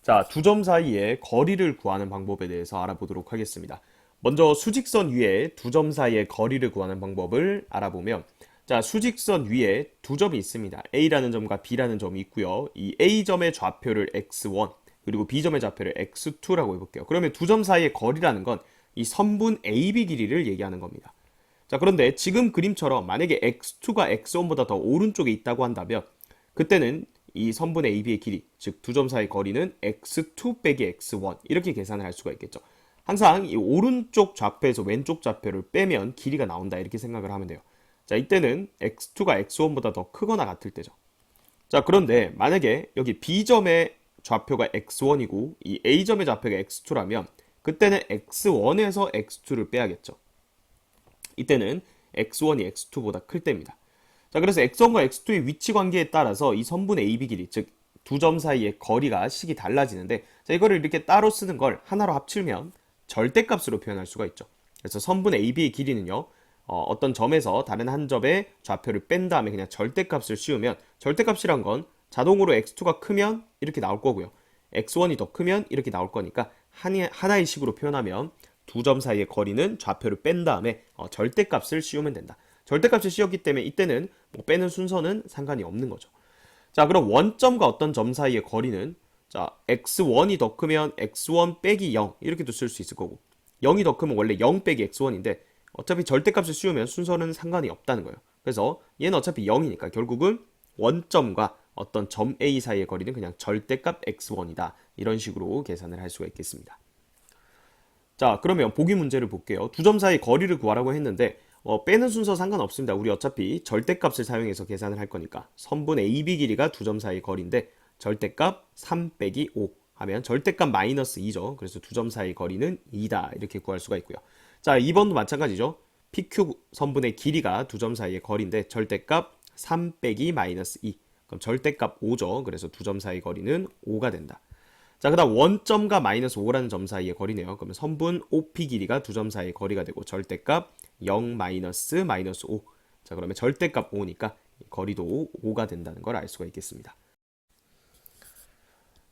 자, 두 점 사이의 거리를 구하는 방법에 대해서 알아보도록 하겠습니다. 먼저 수직선 위에 두 점 사이의 거리를 구하는 방법을 알아보면, 자, 수직선 위에 두 점이 있습니다. A라는 점과 B라는 점이 있고요. 이 A점의 좌표를 x1, 그리고 B점의 좌표를 x2라고 해볼게요. 그러면 두 점 사이의 거리라는 건 이 선분 AB 길이를 얘기하는 겁니다. 자, 그런데 지금 그림처럼 만약에 x2가 x1보다 더 오른쪽에 있다고 한다면, 그때는 이 선분의 AB의 길이, 즉 두 점 사이 거리는 x2 빼기 x1 이렇게 계산을 할 수가 있겠죠. 항상 이 오른쪽 좌표에서 왼쪽 좌표를 빼면 길이가 나온다 이렇게 생각을 하면 돼요. 자, 이때는 x2가 x1보다 더 크거나 같을 때죠. 자, 그런데 만약에 여기 B점의 좌표가 x1이고 이 A점의 좌표가 x2라면 그때는 x1에서 x2를 빼야겠죠. 이때는 x1이 x2보다 클 때입니다. 자, 그래서 x1과 x2의 위치 관계에 따라서 이 선분 AB 길이, 즉 두 점 사이의 거리가 식이 달라지는데, 자, 이거를 이렇게 따로 쓰는 걸 하나로 합치면 절대값으로 표현할 수가 있죠. 그래서 선분 AB의 길이는요, 어떤 점에서 다른 한 점의 좌표를 뺀 다음에 그냥 절대값을 씌우면, 절대값이란 건 자동으로 x2가 크면 이렇게 나올 거고요. x1이 더 크면 이렇게 나올 거니까 하나의 식으로 표현하면 두 점 사이의 거리는 좌표를 뺀 다음에 절대값을 씌우면 된다. 절대값을 씌웠기 때문에 이때는 뭐 빼는 순서는 상관이 없는 거죠. 자, 그럼 원점과 어떤 점 사이의 거리는, 자, x1이 더 크면 x1 빼기 0 이렇게도 쓸 수 있을 거고, 0이 더 크면 원래 0 빼기 x1인데 어차피 절대값을 씌우면 순서는 상관이 없다는 거예요. 그래서 얘는 어차피 0이니까 결국은 원점과 어떤 점 A 사이의 거리는 그냥 절대값 x1이다. 이런 식으로 계산을 할 수가 있겠습니다. 자, 그러면 보기 문제를 볼게요. 두 점 사이 거리를 구하라고 했는데 빼는 순서 상관없습니다. 우리 어차피 절대값을 사용해서 계산을 할 거니까 선분 AB 길이가 두 점 사이 거리인데 절대값 3 빼기 5 하면 절대값 마이너스 2죠. 그래서 두 점 사이 거리는 2다. 이렇게 구할 수가 있고요. 자, 2번도 마찬가지죠. PQ 선분의 길이가 두 점 사이의 거리인데 절대값 3 빼기 마이너스 2. 그럼 절대값 5죠. 그래서 두 점 사이 거리는 5가 된다. 자, 그 다음 원점과 마이너스 5라는 점 사이의 거리네요. 그러면 선분 OP 길이가 두 점 사이의 거리가 되고 절대값 0 마이너스 5. 자, 그러면 절대값 5니까 거리도 5가 된다는 걸 알 수가 있겠습니다.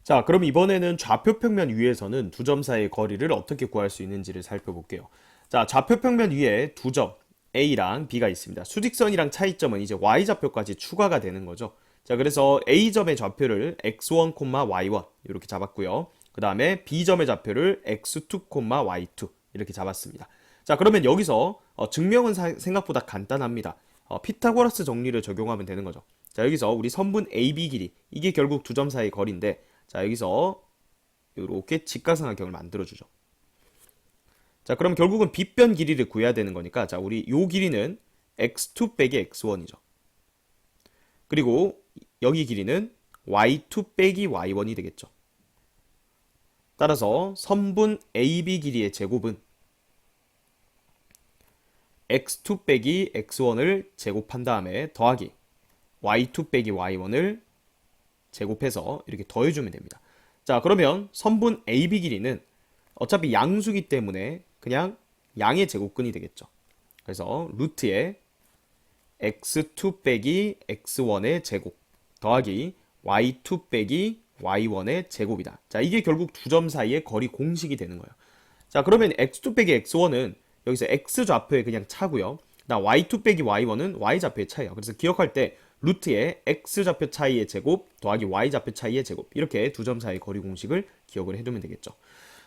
자, 그럼 이번에는 좌표평면 위에서는 두 점 사이의 거리를 어떻게 구할 수 있는지를 살펴볼게요. 자, 좌표평면 위에 두 점 A랑 B가 있습니다. 수직선이랑 차이점은 이제 Y좌표까지 추가가 되는 거죠. 자, 그래서 A점의 좌표를 x1, y1 이렇게 잡았고요. 그 다음에 B점의 좌표를 x2, y2 이렇게 잡았습니다. 자, 그러면 여기서 증명은 생각보다 간단합니다. 피타고라스 정리를 적용하면 되는 거죠. 자, 여기서 우리 선분 AB 길이, 이게 결국 두 점 사이 거리인데, 자, 여기서 이렇게 직각삼각형을 만들어주죠. 자, 그럼 결국은 빗변 길이를 구해야 되는 거니까, 자, 우리 요 길이는 x2 빼기 x1이죠. 그리고 여기 길이는 y2 빼기 y1이 되겠죠. 따라서 선분 AB 길이의 제곱은 x2 빼기 x1을 제곱한 다음에 더하기 y2 빼기 y1을 제곱해서 이렇게 더해주면 됩니다. 자, 그러면 선분 AB 길이는 어차피 양수기 때문에 그냥 양의 제곱근이 되겠죠. 그래서 루트에 x2 빼기 x1의 제곱 더하기 y2 빼기 y1의 제곱이다. 자, 이게 결국 두 점 사이의 거리 공식이 되는 거예요. 자, 그러면 x2 빼기 x1은 여기서 x좌표의 그냥 차고요. 나 y2 빼기 y1은 y좌표의 차이예요. 그래서 기억할 때 루트에 x좌표 차이의 제곱 더하기 y좌표 차이의 제곱, 이렇게 두 점 사이의 거리 공식을 기억을 해두면 되겠죠.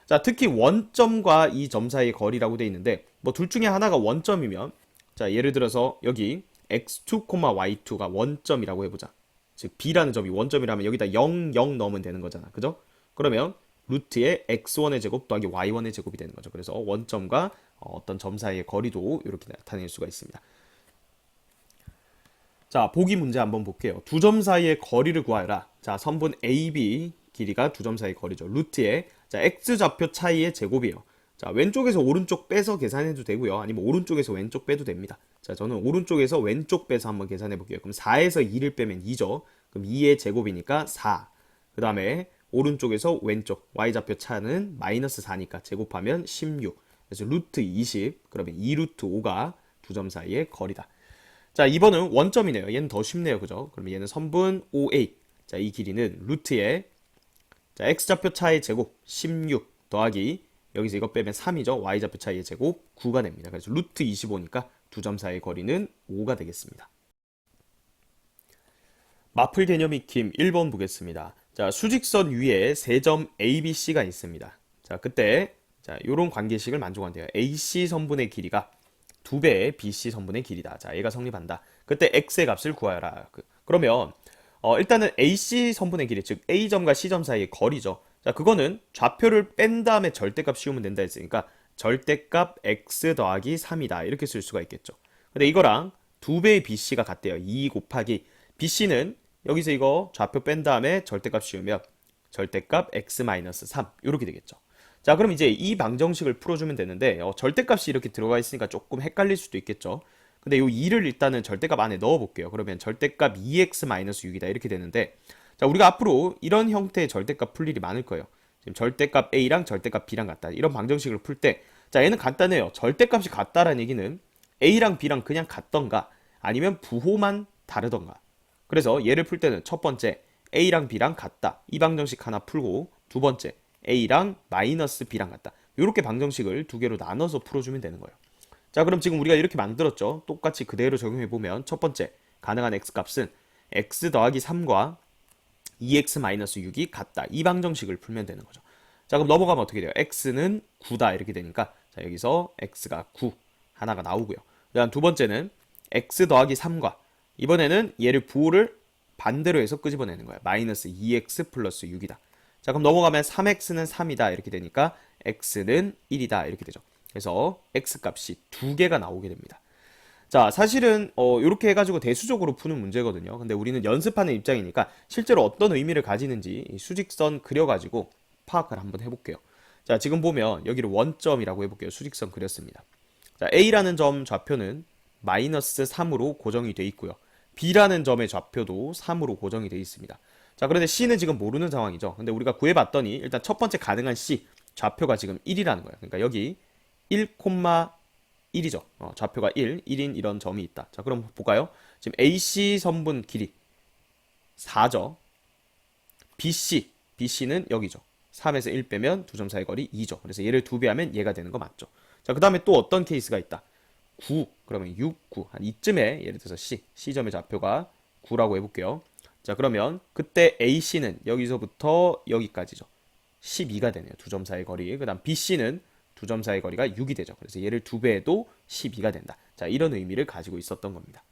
자, 특히 원점과 이 점 사이의 거리라고 되어 있는데 뭐 둘 중에 하나가 원점이면, 자, 예를 들어서 여기 x2, y2가 원점이라고 해보자. 즉 B라는 점이 원점이라면 여기다 0, 0 넣으면 되는 거잖아. 그죠? 그러면 루트에 x1의 제곱 더하기 y1의 제곱이 되는 거죠. 그래서 원점과 어떤 점 사이의 거리도 이렇게 나타낼 수가 있습니다. 자, 보기 문제 한번 볼게요. 두 점 사이의 거리를 구하여라. 자, 선분 AB 길이가 두 점 사이의 거리죠. 루트에, 자, x좌표 차이의 제곱이에요. 자, 왼쪽에서 오른쪽 빼서 계산해도 되고요. 아니면 오른쪽에서 왼쪽 빼도 됩니다. 자, 저는 오른쪽에서 왼쪽 빼서 한번 계산해 볼게요. 그럼 4에서 2를 빼면 2죠. 그럼 2의 제곱이니까 4. 그 다음에 오른쪽에서 왼쪽 y좌표 차는 마이너스 4니까 제곱하면 16. 그래서 루트 20. 그러면 2 루트 5가 두 점 사이의 거리다. 자, 2번은 원점이네요. 얘는 더 쉽네요. 그죠? 그러면 얘는 선분 OA. 자, 이 길이는 루트에, 자, x좌표 차의 제곱 16 더하기 여기서 이거 빼면 3이죠. y좌표 차의 제곱 9가 됩니다. 그래서 루트 25니까 두 점 사이의 거리는 5가 되겠습니다. 마플 개념 익힘 1번 보겠습니다. 자, 수직선 위에 세 점 ABC가 있습니다. 자, 그때 자, 요런 관계식을 만족한대요. AC 선분의 길이가 2배의 BC 선분의 길이다. 자, 얘가 성립한다. 그때 x의 값을 구하여라. 그러면 일단은 AC 선분의 길이, 즉 A점과 C점 사이의 거리죠. 자, 그거는 좌표를 뺀 다음에 절대값 씌우면 된다 했으니까 절대값 x 더하기 3이다. 이렇게 쓸 수가 있겠죠. 근데 이거랑 2배의 BC가 같대요. 2 곱하기 BC는 여기서 이거 좌표 뺀 다음에 절대값 씌우면 절대값 x-3 이렇게 되겠죠. 자, 그럼 이제 이 방정식을 풀어주면 되는데 절대값이 이렇게 들어가 있으니까 조금 헷갈릴 수도 있겠죠. 근데 이 2를 일단은 절대값 안에 넣어 볼게요. 그러면 절대값 2x-6이다 이렇게 되는데, 자, 우리가 앞으로 이런 형태의 절대값 풀 일이 많을 거예요. 지금 절대값 a랑 절대값 b랑 같다 이런 방정식을 풀 때, 자, 얘는 간단해요. 절대값이 같다라는 얘기는 a랑 b랑 그냥 같던가 아니면 부호만 다르던가. 그래서 얘를 풀 때는 첫 번째 a랑 b랑 같다 이 방정식 하나 풀고, 두 번째 a랑 마이너스 b랑 같다 이렇게 방정식을 두 개로 나눠서 풀어주면 되는 거예요. 자, 그럼 지금 우리가 이렇게 만들었죠. 똑같이 그대로 적용해보면 첫 번째 가능한 x값은 x 더하기 3과 2x-6이 같다 이 방정식을 풀면 되는 거죠. 자, 그럼 넘어가면 어떻게 돼요? x는 9다 이렇게 되니까, 자, 여기서 x가 9 하나가 나오고요. 그다음 두 번째는 x 더하기 3과 이번에는 얘를 부호를 반대로 해서 끄집어내는 거야. 마이너스 2x 플러스 6이다. 자, 그럼 넘어가면 3x는 3이다 이렇게 되니까 x는 1이다 이렇게 되죠. 그래서 x값이 두 개가 나오게 됩니다. 자, 사실은 이렇게 해가지고 대수적으로 푸는 문제거든요. 근데 우리는 연습하는 입장이니까 실제로 어떤 의미를 가지는지 이 수직선 그려가지고 파악을 한번 해볼게요. 자, 지금 보면 여기를 원점이라고 해볼게요. 수직선 그렸습니다. 자, A라는 점 좌표는 마이너스 3으로 고정이 돼 있고요. B라는 점의 좌표도 3으로 고정이 돼 있습니다. 자, 그런데 C는 지금 모르는 상황이죠. 근데 우리가 구해봤더니 일단 첫 번째 가능한 C 좌표가 지금 1이라는 거예요. 그러니까 여기 1,1이죠. 좌표가 1인 이런 점이 있다. 자, 그럼 볼까요? 지금 AC 선분 길이 4죠. BC는 여기죠. 3에서 1 빼면 두 점 사이 거리 2죠. 그래서 얘를 2배 하면 얘가 되는 거 맞죠. 자, 그 다음에 또 어떤 케이스가 있다. 9, 그러면 6, 9. 한 이쯤에 예를 들어서 C점의 좌표가 9라고 해볼게요. 자, 그러면 그때 AC는 여기서부터 여기까지죠. 12가 되네요. 두 점 사이 거리. 그 다음 BC는 두 점 사이 거리가 6이 되죠. 그래서 얘를 2배해도 12가 된다. 자, 이런 의미를 가지고 있었던 겁니다.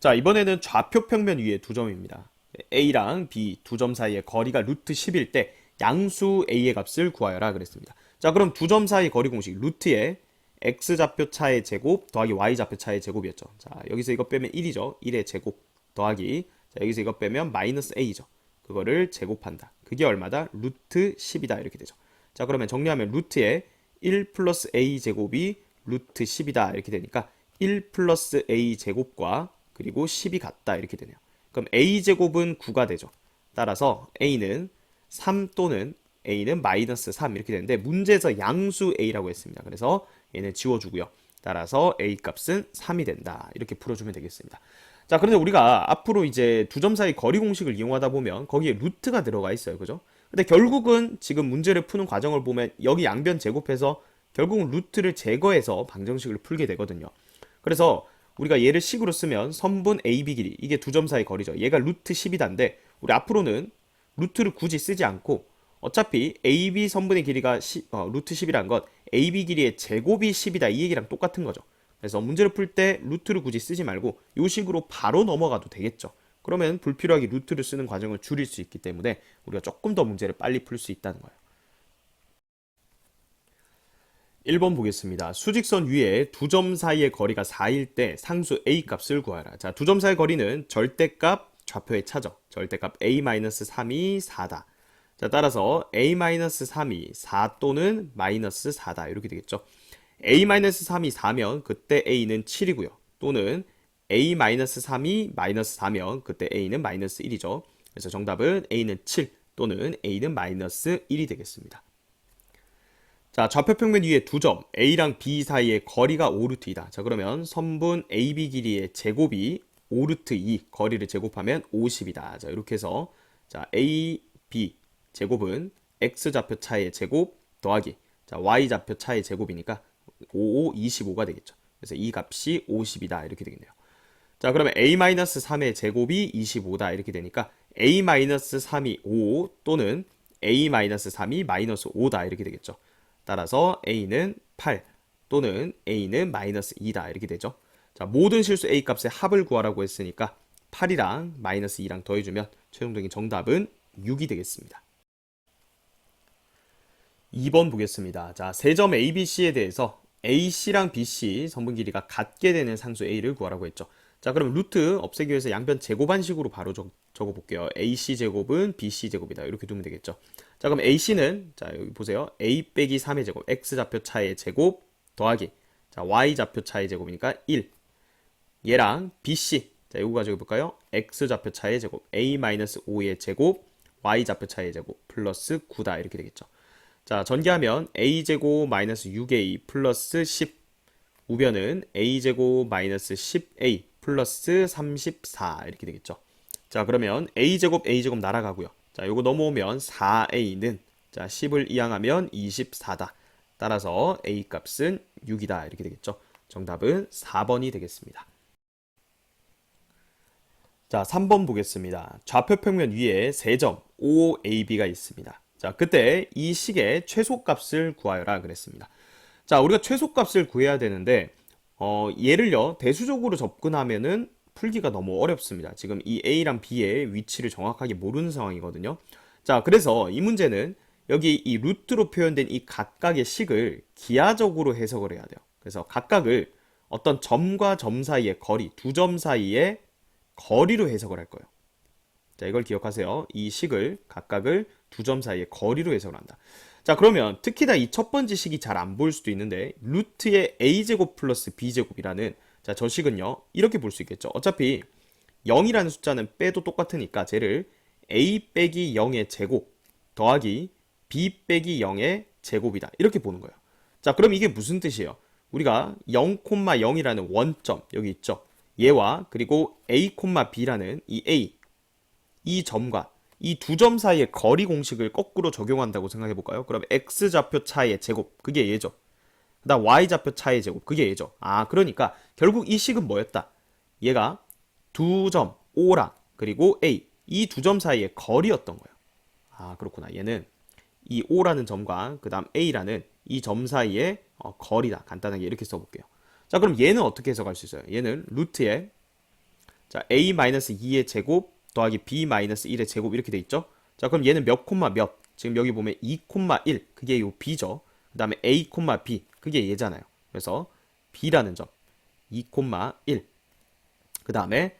자, 이번에는 좌표 평면 위에 두 점입니다. A랑 B 두 점 사이의 거리가 루트 10일 때 양수 A의 값을 구하여라 그랬습니다. 자, 그럼 두 점 사이 거리 공식 루트에 x좌표 차의 제곱 더하기 y좌표 차의 제곱이었죠. 자, 여기서 이거 빼면 1이죠. 1의 제곱 더하기, 자, 여기서 이거 빼면 마이너스 a죠. 그거를 제곱한다. 그게 얼마다? 루트 10이다 이렇게 되죠. 자, 그러면 정리하면 루트에 1 플러스 a 제곱이 루트 10이다 이렇게 되니까 1 플러스 a 제곱과 그리고 10이 같다 이렇게 되네요. 그럼 a 제곱은 9가 되죠. 따라서 a는 3 또는 a는 마이너스 3 이렇게 되는데 문제에서 양수 a라고 했습니다. 그래서 얘는 지워주고요. 따라서 a 값은 3이 된다. 이렇게 풀어주면 되겠습니다. 자, 그런데 우리가 앞으로 이제 두 점 사이 거리 공식을 이용하다 보면 거기에 루트가 들어가 있어요. 그죠? 근데 결국은 지금 문제를 푸는 과정을 보면 여기 양변 제곱해서 결국은 루트를 제거해서 방정식을 풀게 되거든요. 그래서 우리가 얘를 식으로 쓰면 선분 AB 길이, 이게 두 점 사이 거리죠. 얘가 루트 10이다인데 우리 앞으로는 루트를 굳이 쓰지 않고 어차피 AB 선분의 길이가 루트 10이란 것 AB 길이의 제곱이 10이다 이 얘기랑 똑같은 거죠. 그래서 문제를 풀 때 루트를 굳이 쓰지 말고 이 식으로 바로 넘어가도 되겠죠. 그러면 불필요하게 루트를 쓰는 과정을 줄일 수 있기 때문에 우리가 조금 더 문제를 빨리 풀 수 있다는 거예요. 1번 보겠습니다. 수직선 위에 두 점 사이의 거리가 4일 때 상수 A 값을 구하라. 자, 두 점 사이의 거리는 절대값 좌표의 차죠. 절대값 A-3이 4다. 자, 따라서 A-3이 4 또는 마이너스 4다. 이렇게 되겠죠. A-3이 4면 그때 A는 7이고요. 또는 A-3이 마이너스 4면 그때 A는 마이너스 1이죠. 그래서 정답은 A는 7 또는 A는 마이너스 1이 되겠습니다. 자, 좌표 평면 위에 두 점 A랑 B 사이의 거리가 5루트이다. 자, 그러면 선분 AB 길이의 제곱이 5루트 2 거리를 제곱하면 50이다. 자, 이렇게 해서 자, A, B 제곱은 x좌표 차의 제곱 더하기 자, y좌표 차의 제곱이니까 25가 되겠죠. 그래서 이 값이 50이다 이렇게 되겠네요. 자, 그러면 a-3의 제곱이 25다 이렇게 되니까 a-3이 5 또는 a-3이 마이너스 5다 이렇게 되겠죠. 따라서 a는 8 또는 a는 마이너스 2다 이렇게 되죠. 자, 모든 실수 a 값의 합을 구하라고 했으니까 8이랑 마이너스 2랑 더해주면 최종적인 정답은 6이 되겠습니다. 2번 보겠습니다. 자, 세 점 ABC에 대해서 AC랑 BC 선분 길이가 같게 되는 상수 A를 구하라고 했죠. 자, 그럼 루트 없애기 위해서 양변 제곱한식으로 바로 적어 볼게요. AC 제곱은 BC 제곱이다. 이렇게 두면 되겠죠. 자, 그럼 AC는 자, 여기 보세요. A 빼기 3의 제곱, X좌표 차의 제곱 더하기 자, Y좌표 차의 제곱이니까 1. 얘랑 BC 자, 이거 가지고 볼까요? X좌표 차의 제곱, A-5의 제곱, Y좌표 차의 제곱 플러스 9다 이렇게 되겠죠. 자, 전개하면 a제곱 마이너스 6a 플러스 10 우변은 a제곱 마이너스 10a 플러스 34 이렇게 되겠죠. 자, 그러면 a제곱 날아가고요. 자, 요거 넘어오면 4a는 자, 10을 이항하면 24다. 따라서 a 값은 6이다 이렇게 되겠죠. 정답은 4번이 되겠습니다. 자, 3번 보겠습니다. 좌표 평면 위에 세 점 OAB가 있습니다. 자, 그때 이 식의 최소값을 구하여라 그랬습니다. 자, 우리가 최소값을 구해야 되는데 얘를요 대수적으로 접근하면은 풀기가 너무 어렵습니다. 지금 이 A랑 B의 위치를 정확하게 모르는 상황이거든요. 자, 그래서 이 문제는 여기 이 루트로 표현된 이 각각의 식을 기하적으로 해석을 해야 돼요. 그래서 각각을 어떤 점과 점 사이의 거리, 두 점 사이의 거리로 해석을 할 거예요. 자, 이걸 기억하세요. 이 식을 각각을 두 점 사이의 거리로 해석을 한다. 자, 그러면 특히나 이 첫 번째 식이 잘 안 보일 수도 있는데 루트의 a제곱 플러스 b제곱이라는 자, 저 식은요 이렇게 볼 수 있겠죠. 어차피 0이라는 숫자는 빼도 똑같으니까 쟤를 a 빼기 0의 제곱 더하기 b 빼기 0의 제곱이다 이렇게 보는 거예요. 자, 그럼 이게 무슨 뜻이에요? 우리가 0,0이라는 원점 여기 있죠. 얘와 그리고 a, b라는 이 a 이 점과 이 두 점 사이의 거리 공식을 거꾸로 적용한다고 생각해 볼까요? 그럼 x좌표 차의 제곱 그게 얘죠. 그다음 y좌표 차의 제곱 그게 얘죠. 아, 그러니까 결국 이 식은 뭐였다? 얘가 두 점 O랑 그리고 A 이 두 점 사이의 거리였던 거예요. 아, 그렇구나. 얘는 이 O라는 점과 그다음 A라는 이 점 사이의 거리다. 간단하게 이렇게 써볼게요. 자, 그럼 얘는 어떻게 해석할 수 있어요? 얘는 루트에 자, A-2의 제곱 더하기 B-1의 제곱 이렇게 돼 있죠? 자, 그럼 얘는 몇 콤마 몇? 지금 여기 보면 2,1 그게 요 B죠. 그 다음에 A, B 그게 얘잖아요. 그래서 B라는 점 2,1 그 다음에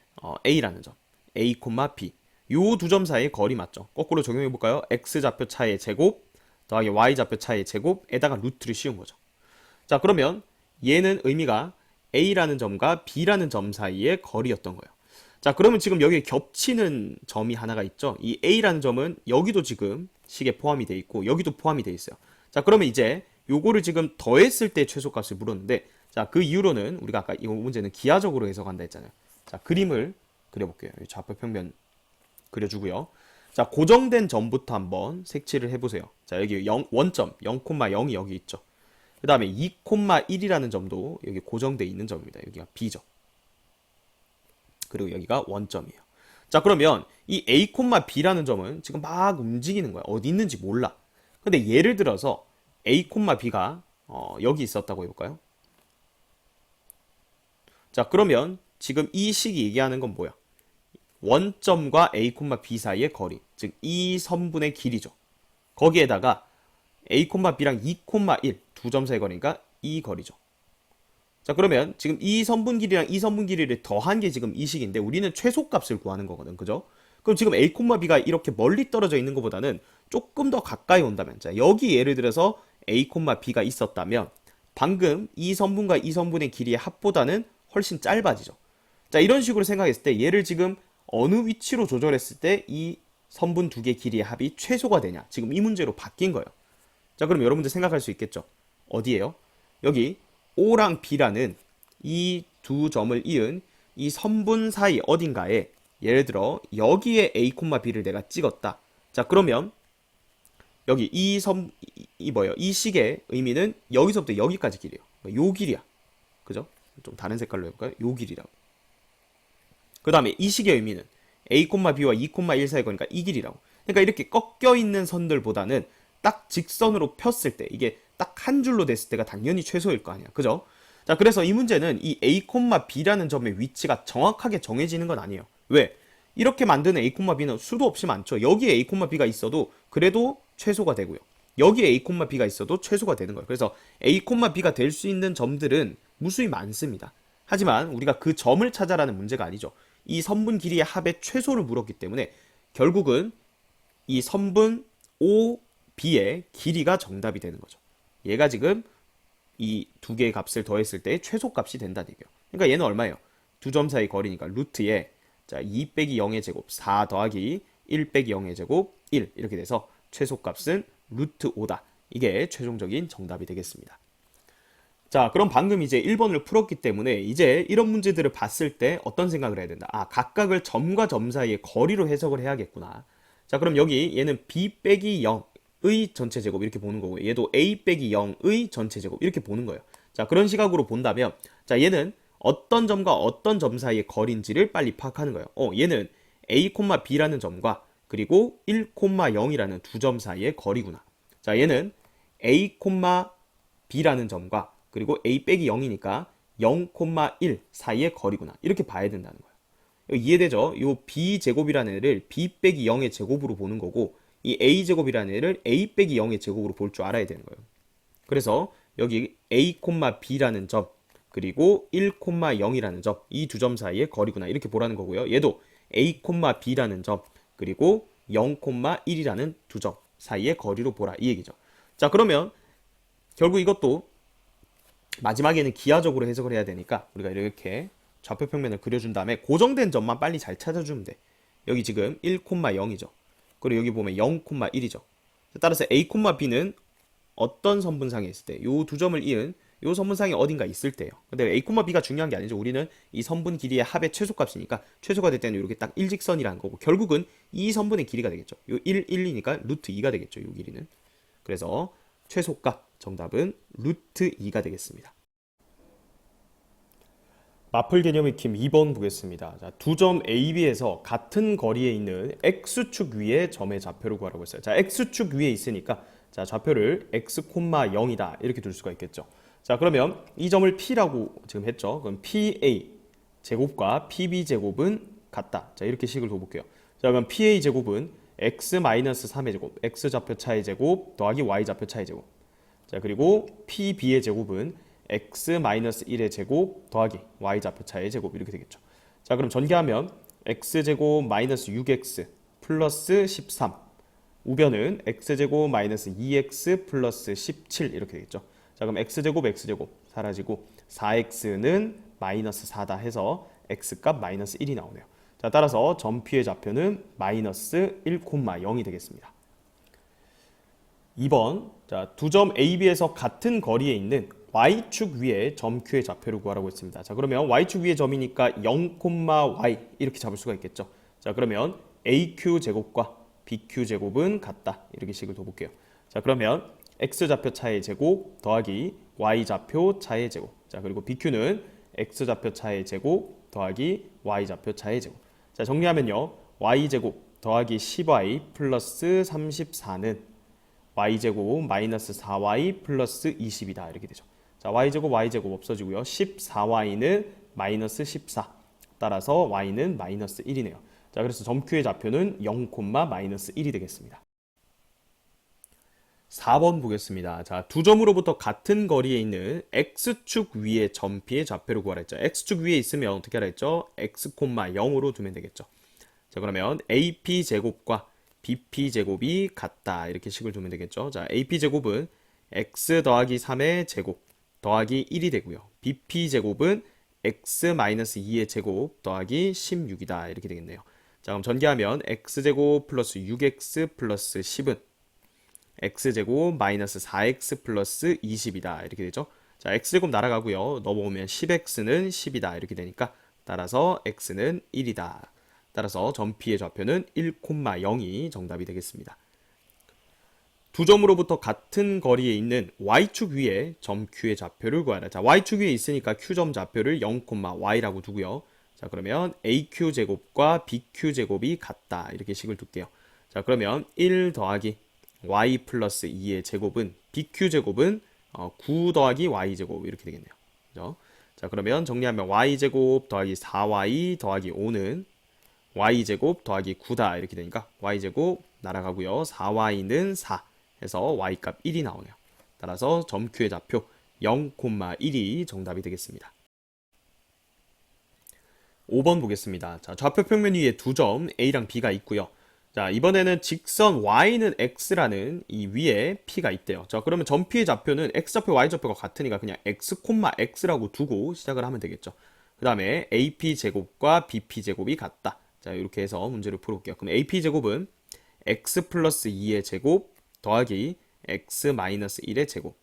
A라는 점 A, B 요 두 점 사이의 거리 맞죠? 거꾸로 적용해 볼까요? X좌표 차의 제곱 더하기 Y좌표 차의 제곱에다가 루트를 씌운 거죠. 자, 그러면 얘는 의미가 A라는 점과 B라는 점 사이의 거리였던 거예요. 자, 그러면 지금 여기에 겹치는 점이 하나가 있죠. 이 A라는 점은 여기도 지금 식에 포함이 돼 있고 여기도 포함이 돼 있어요. 자, 그러면 이제 요거를 지금 더했을 때 최소값을 물었는데 자, 그 이유로는 우리가 아까 이 문제는 기하적으로 해석한다 했잖아요. 자, 그림을 그려볼게요. 좌표 평면 그려주고요. 자, 고정된 점부터 한번 색칠을 해보세요. 자, 여기 원점 0,0이 여기 있죠. 그 다음에 2,1이라는 점도 여기 고정되어 있는 점입니다. 여기가 B죠. 그리고 여기가 원점이에요. 자, 그러면 이 A, B라는 점은 지금 막 움직이는 거야. 어디 있는지 몰라. 근데 예를 들어서 A, B가 여기 있었다고 해볼까요? 자, 그러면 지금 이 식이 얘기하는 건 뭐야? 원점과 A, B 사이의 거리, 즉 이 선분의 길이죠. 거기에다가 A, B랑 2,1 두 점 사이의 거리니까 이 거리죠. 자, 그러면 지금 이 선분 길이랑 이 선분 길이를 더한 게 지금 이 식인데 우리는 최소값을 구하는 거거든. 그죠? 그럼 지금 A, B가 이렇게 멀리 떨어져 있는 것보다는 조금 더 가까이 온다면 자, 여기 예를 들어서 A, B가 있었다면 방금 이 선분과 이 선분의 길이의 합보다는 훨씬 짧아지죠. 자, 이런 식으로 생각했을 때 얘를 지금 어느 위치로 조절했을 때 이 선분 두 개 길이의 합이 최소가 되냐. 지금 이 문제로 바뀐 거예요. 자, 그럼 여러분들 생각할 수 있겠죠? 어디에요? 여기 O랑 B라는 이 두 점을 이은 이 선분 사이 어딘가에 예를 들어 여기에 A, B를 내가 찍었다. 자, 그러면 여기 이 뭐예요? 이 식의 의미는 여기서부터 여기까지 길이에요. 요 길이야. 그죠? 좀 다른 색깔로 해볼까요? 요 길이라고. 그 다음에 이 식의 의미는 a, b와 2, 1 사이 거니까 이 길이라고. 그러니까 이렇게 꺾여 있는 선들보다는 딱 직선으로 폈을 때, 이게 딱 한 줄로 됐을 때가 당연히 최소일 거 아니야. 그죠? 자, 그래서 이 문제는 이 a, b라는 점의 위치가 정확하게 정해지는 건 아니에요. 왜? 이렇게 만드는 a, b는 수도 없이 많죠. 여기에 a, b가 있어도 그래도 최소가 되고요. 여기에 a, b가 있어도 최소가 되는 거예요. 그래서 a, b가 될 수 있는 점들은 무수히 많습니다. 하지만 우리가 그 점을 찾아라는 문제가 아니죠. 이 선분 길이의 합의 최소를 물었기 때문에 결국은 이 선분 OB의 길이가 정답이 되는 거죠. 얘가 지금 이 두 개의 값을 더했을 때 최소값이 된다는 얘기예요. 그러니까 얘는 얼마예요? 두 점 사이 거리니까 루트에 자, 2 빼기 0의 제곱 4 더하기 1 빼기 0의 제곱 1 이렇게 돼서 최소값은 루트 5다. 이게 최종적인 정답이 되겠습니다. 자, 그럼 방금 이제 1번을 풀었기 때문에 이제 이런 문제들을 봤을 때 어떤 생각을 해야 된다? 아, 각각을 점과 점 사이의 거리로 해석을 해야겠구나. 자, 그럼 여기 얘는 b 빼기 0의 전체 제곱 이렇게 보는 거고 얘도 a 빼기 0의 전체 제곱 이렇게 보는 거예요. 자, 그런 시각으로 본다면 자, 얘는 어떤 점과 어떤 점 사이의 거리인지를 빨리 파악하는 거예요. 얘는 a, b라는 점과 그리고 1, 0이라는 두 점 사이의 거리구나. 자, 얘는 a, b라는 점과 그리고 a 빼기 0이니까 0, 1 사이의 거리구나. 이렇게 봐야 된다는 거예요. 이해되죠? 이 b제곱이라는 애를 b 빼기 0의 제곱으로 보는 거고 이 a제곱이라는 애를 a 빼기 0의 제곱으로 볼 줄 알아야 되는 거예요. 그래서 여기 a, b라는 점 그리고 1, 0이라는 점 이 두 점 사이의 거리구나. 이렇게 보라는 거고요. 얘도 a, b라는 점 그리고 0, 1이라는 두 점 사이의 거리로 보라. 이 얘기죠. 자, 그러면 결국 이것도 마지막에는 기하적으로 해석을 해야 되니까 우리가 이렇게 좌표 평면을 그려준 다음에 고정된 점만 빨리 잘 찾아주면 돼. 여기 지금 1, 0이죠. 그리고 여기 보면 0, 1이죠. 따라서 a, b는 어떤 선분상에 있을 때, 요 두 점을 이은 요 선분상에 어딘가 있을 때요. 근데 a, b가 중요한 게 아니죠. 우리는 이 선분 길이의 합의 최소값이니까 최소가 될 때는 이렇게 딱 일직선이라는 거고 결국은 이 선분의 길이가 되겠죠. 요 1, 1이니까 루트 2가 되겠죠. 요 길이는. 그래서 최소값 정답은 루트 2가 되겠습니다. 마플 개념 익힘 2번 보겠습니다. 자, 두 점 AB에서 같은 거리에 있는 X축 위의 점의 좌표를 구하라고 했어요. 자, X축 위에 있으니까 자, 좌표를 X, 0이다 이렇게 둘 수가 있겠죠. 자, 그러면 이 점을 P라고 지금 했죠. 그럼 PA 제곱과 PB 제곱은 같다. 자, 이렇게 식을 둬볼게요. 자, 그럼 PA 제곱은 X-3의 제곱, X 좌표 차의 제곱 더하기 Y 좌표 차의 제곱. 자, 그리고 PB의 제곱은 x-1의 제곱 더하기 y좌표 차의 제곱 이렇게 되겠죠. 자, 그럼 전개하면 x제곱 마이너스 6x 플러스 13 우변은 x제곱 마이너스 2x 플러스 17 이렇게 되겠죠. 자, 그럼 x제곱 사라지고 4x는 마이너스 4다 해서 x값 마이너스 1이 나오네요. 자, 따라서 점 P의 좌표는 마이너스 1,0이 되겠습니다. 2번 자, 두 점 AB에서 같은 거리에 있는 y축 위에 점 Q의 좌표를 구하라고 했습니다. 자, 그러면 y축 위의 점이니까 0, y 이렇게 잡을 수가 있겠죠. 자, 그러면 AQ 제곱과 BQ 제곱은 같다. 이렇게 식을 둬볼게요. 자, 그러면 x 좌표 차의 제곱 더하기 y 좌표 차의 제곱. 자, 그리고 BQ는 x 좌표 차의 제곱 더하기 y 좌표 차의 제곱. 자, 정리하면요. y 제곱 더하기 10y 플러스 34는 y제곱 마이너스 4y 플러스 20이다. 이렇게 되죠. 자, y제곱 없어지고요. 14y는 마이너스 14. 따라서 y는 마이너스 1이네요. 자, 그래서 점 Q의 좌표는 0, 마이너스 1이 되겠습니다. 4번 보겠습니다. 자, 두 점으로부터 같은 거리에 있는 x축 위에 점 P의 좌표를 구하라 했죠. x축 위에 있으면 어떻게 하라 했죠? x, 0으로 두면 되겠죠. 자, 그러면 AP 제곱과 BP 제곱이 같다. 이렇게 식을 두면 되겠죠. 자, AP 제곱은 x 더하기 3의 제곱 더하기 1이 되고요. BP 제곱은 x-2의 제곱 더하기 16이다. 이렇게 되겠네요. 자, 그럼 전개하면 x제곱 플러스 6x 플러스 10은 x제곱 마이너스 4x 플러스 20이다. 이렇게 되죠. 자, x제곱 날아가고요. 넘어오면 10x는 10이다. 이렇게 되니까 따라서 x는 1이다. 따라서 점 P의 좌표는 1,0이 정답이 되겠습니다. 두 점으로부터 같은 거리에 있는 y축 위에 점 Q의 좌표를 구하라. 자, y축 위에 있으니까 Q점 좌표를 0, y라고 두고요. 자, 그러면 AQ제곱과 BQ제곱이 같다. 이렇게 식을 둘게요. 자, 그러면 1 더하기 y 플러스 2의 제곱은 BQ제곱은 9 더하기 y제곱 이렇게 되겠네요. 그죠? 자, 그러면 정리하면 y제곱 더하기 4y 더하기 5는 y제곱 더하기 9다 이렇게 되니까 y제곱 날아가고요. 4y는 4 해서 y값 1이 나오네요. 따라서 점 Q의 좌표 0, 1이 정답이 되겠습니다. 5번 보겠습니다. 자, 좌표 평면 위에 두 점 A랑 B가 있고요. 자, 이번에는 직선 y는 x라는 이 위에 p가 있대요. 자, 그러면 점 P의 좌표는 x좌표, y좌표가 같으니까 그냥 x, x라고 두고 시작을 하면 되겠죠. 그 다음에 ap제곱과 bp제곱이 같다. 자, 이렇게 해서 문제를 풀어볼게요. 그럼 ap제곱은 x 플러스 2의 제곱 더하기 x 마이너스 1의 제곱.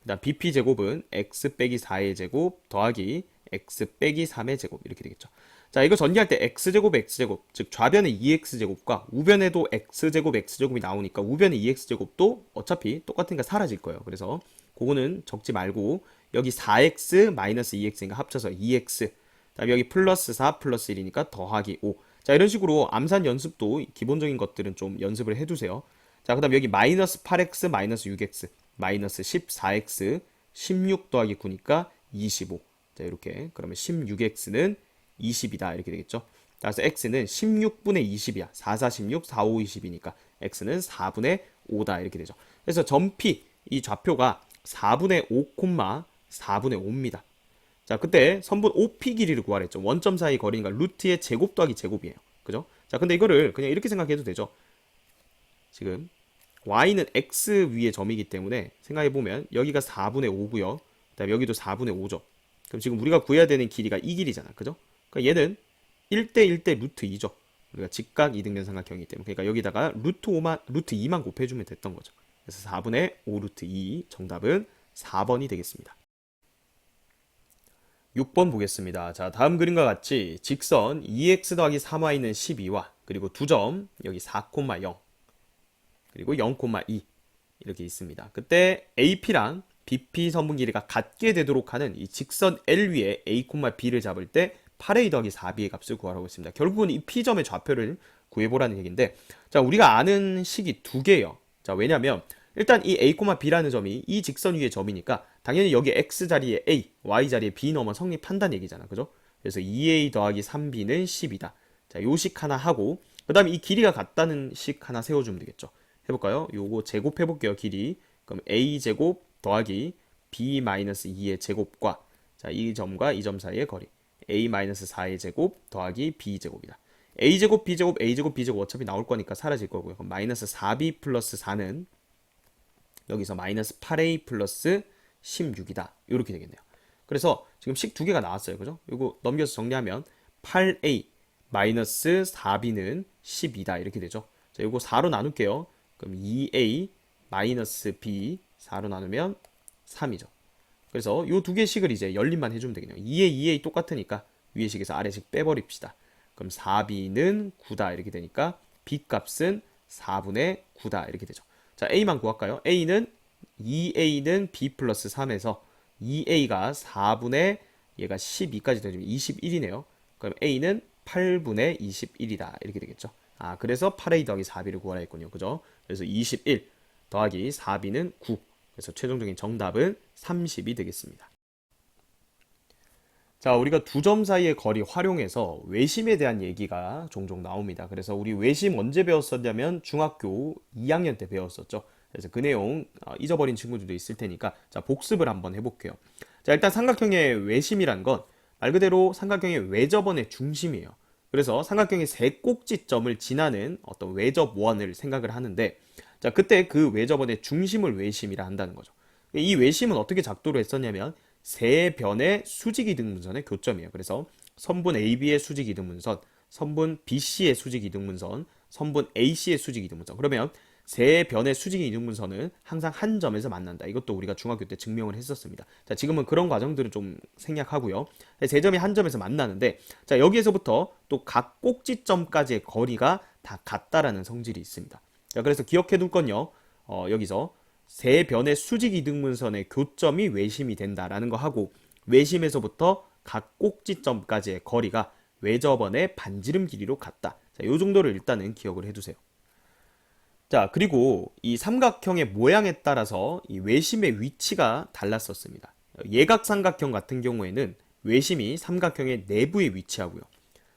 그 다음 bp제곱은 x 빼기 4의 제곱 더하기 x 빼기 3의 제곱 이렇게 되겠죠. 자, 이거 전개할 때 x제곱 x제곱, 즉 좌변의 2x제곱과 우변에도 x제곱 x제곱이 나오니까 우변의 2x제곱도 어차피 똑같으니까 사라질 거예요. 그래서 그거는 적지 말고 여기 4x 마이너스 2x인가 합쳐서 2x, 다음 여기 플러스 4 플러스 1이니까 더하기 5. 자, 이런 식으로 암산 연습도 기본적인 것들은 좀 연습을 해두세요. 자, 그 다음 여기 마이너스 8x 마이너스 6x 마이너스 14x 16 더하기 9니까 25. 자, 이렇게 그러면 16x는 20이다 이렇게 되겠죠. 따라서 x는 16분의 20이야. 4, 4, 16, 4, 5, 20이니까 x는 4분의 5다 이렇게 되죠. 그래서 점 P 이 좌표가 4분의 5, 4분의 5입니다. 자, 그때 선분 OP 길이를 구하랬죠. 원점 사이 거리니까 루트의 제곱 더하기 제곱이에요. 그죠? 자, 근데 이거를 그냥 이렇게 생각해도 되죠. 지금 y는 x 위의 점이기 때문에 생각해보면 여기가 4분의 5고요. 그 다음에 여기도 4분의 5죠. 그럼 지금 우리가 구해야 되는 길이가 이 길이잖아. 그죠? 그러니까 얘는 1대 1대 루트 2죠. 우리가 직각 이등변 삼각형이기 때문에. 그러니까 여기다가 루트 2만 곱해주면 됐던 거죠. 그래서 4분의 5 루트 2 정답은 4번이 되겠습니다. 6번 보겠습니다. 자, 다음 그림과 같이 직선 2x 더하기 3y는 12와 그리고 두 점 여기 4,0 그리고 0,2 이렇게 있습니다. 그때 AP랑 BP 선분 길이가 같게 되도록 하는 이 직선 L 위에 A, B를 잡을 때 8A 더하기 4B의 값을 구하라고 했습니다. 결국은 이 P점의 좌표를 구해보라는 얘기인데, 자, 우리가 아는 식이 두 개예요. 자, 왜냐면 일단 이 A, B라는 점이 이 직선 위의 점이니까 당연히 여기 X 자리에 A, Y 자리에 B 넣으면 성립한다는 얘기잖아. 그죠? 그래서 2A 더하기 3B는 10이다. 자, 요 식 하나 하고 그 다음에 이 길이가 같다는 식 하나 세워주면 되겠죠. 해볼까요? 요거 제곱해볼게요. 길이. 그럼 A제곱 더하기 B-2의 제곱과 자, 이 점과 이 점 사이의 거리 A-4의 제곱 더하기 B제곱이다. A제곱, B제곱, A제곱, B제곱 어차피 나올 거니까 사라질 거고요. 그럼 마이너스 4B 플러스 4는 여기서 마이너스 8A 플러스 16이다. 이렇게 되겠네요. 그래서 지금 식 두 개가 나왔어요. 그죠? 이거 넘겨서 정리하면 8A 마이너스 4B는 12다. 이렇게 되죠. 자, 이거 4로 나눌게요. 그럼 2A 마이너스 B 4로 나누면 3이죠. 그래서 이 두 개 식을 이제 연립만 해주면 되겠네요. 2A 똑같으니까 위에 식에서 아래 식 빼버립시다. 그럼 4B는 9다 이렇게 되니까 B 값은 4분의 9다 이렇게 되죠. 자, A만 구할까요? A는 2A는 B 플러스 3에서 2A가 4분의 얘가 12까지 되면 21이네요. 그럼 A는 8분의 21이다 이렇게 되겠죠. 아, 그래서 8A 더하기 4B를 구하라 했군요. 그죠? 그래서 21 더하기 4B는 9. 그래서 최종적인 정답은 30이 되겠습니다. 자, 우리가 두 점 사이의 거리 활용해서 외심에 대한 얘기가 종종 나옵니다. 그래서 우리 외심 언제 배웠었냐면 중학교 2학년 때 배웠었죠. 그래서 그 내용 잊어버린 친구들도 있을 테니까 자, 복습을 한번 해볼게요. 자, 일단 삼각형의 외심이란 건 말 그대로 삼각형의 외접원의 중심이에요. 그래서 삼각형의 세 꼭지점을 지나는 어떤 외접원을 생각을 하는데 자, 그때 그 외접원의 중심을 외심이라 한다는 거죠. 이 외심은 어떻게 작도를 했었냐면 세 변의 수직이등분선의 교점이에요. 그래서 선분 AB의 수직이등분선, 선분 BC의 수직이등분선, 선분 AC의 수직이등분선. 그러면 세 변의 수직이등분선은 항상 한 점에서 만난다. 이것도 우리가 중학교 때 증명을 했었습니다. 자, 지금은 그런 과정들을 좀 생략하고요. 세 점이 한 점에서 만나는데 자, 여기에서부터 또 각 꼭지점까지의 거리가 다 같다라는 성질이 있습니다. 자, 그래서 기억해 둘 건요. 여기서 세 변의 수직 이등분선의 교점이 외심이 된다라는 거 하고 외심에서부터 각 꼭지점까지의 거리가 외접원의 반지름 길이로 같다. 자, 요 정도를 일단은 기억을 해두세요. 자, 그리고 이 삼각형의 모양에 따라서 이 외심의 위치가 달랐었습니다. 예각삼각형 같은 경우에는 외심이 삼각형의 내부에 위치하고요.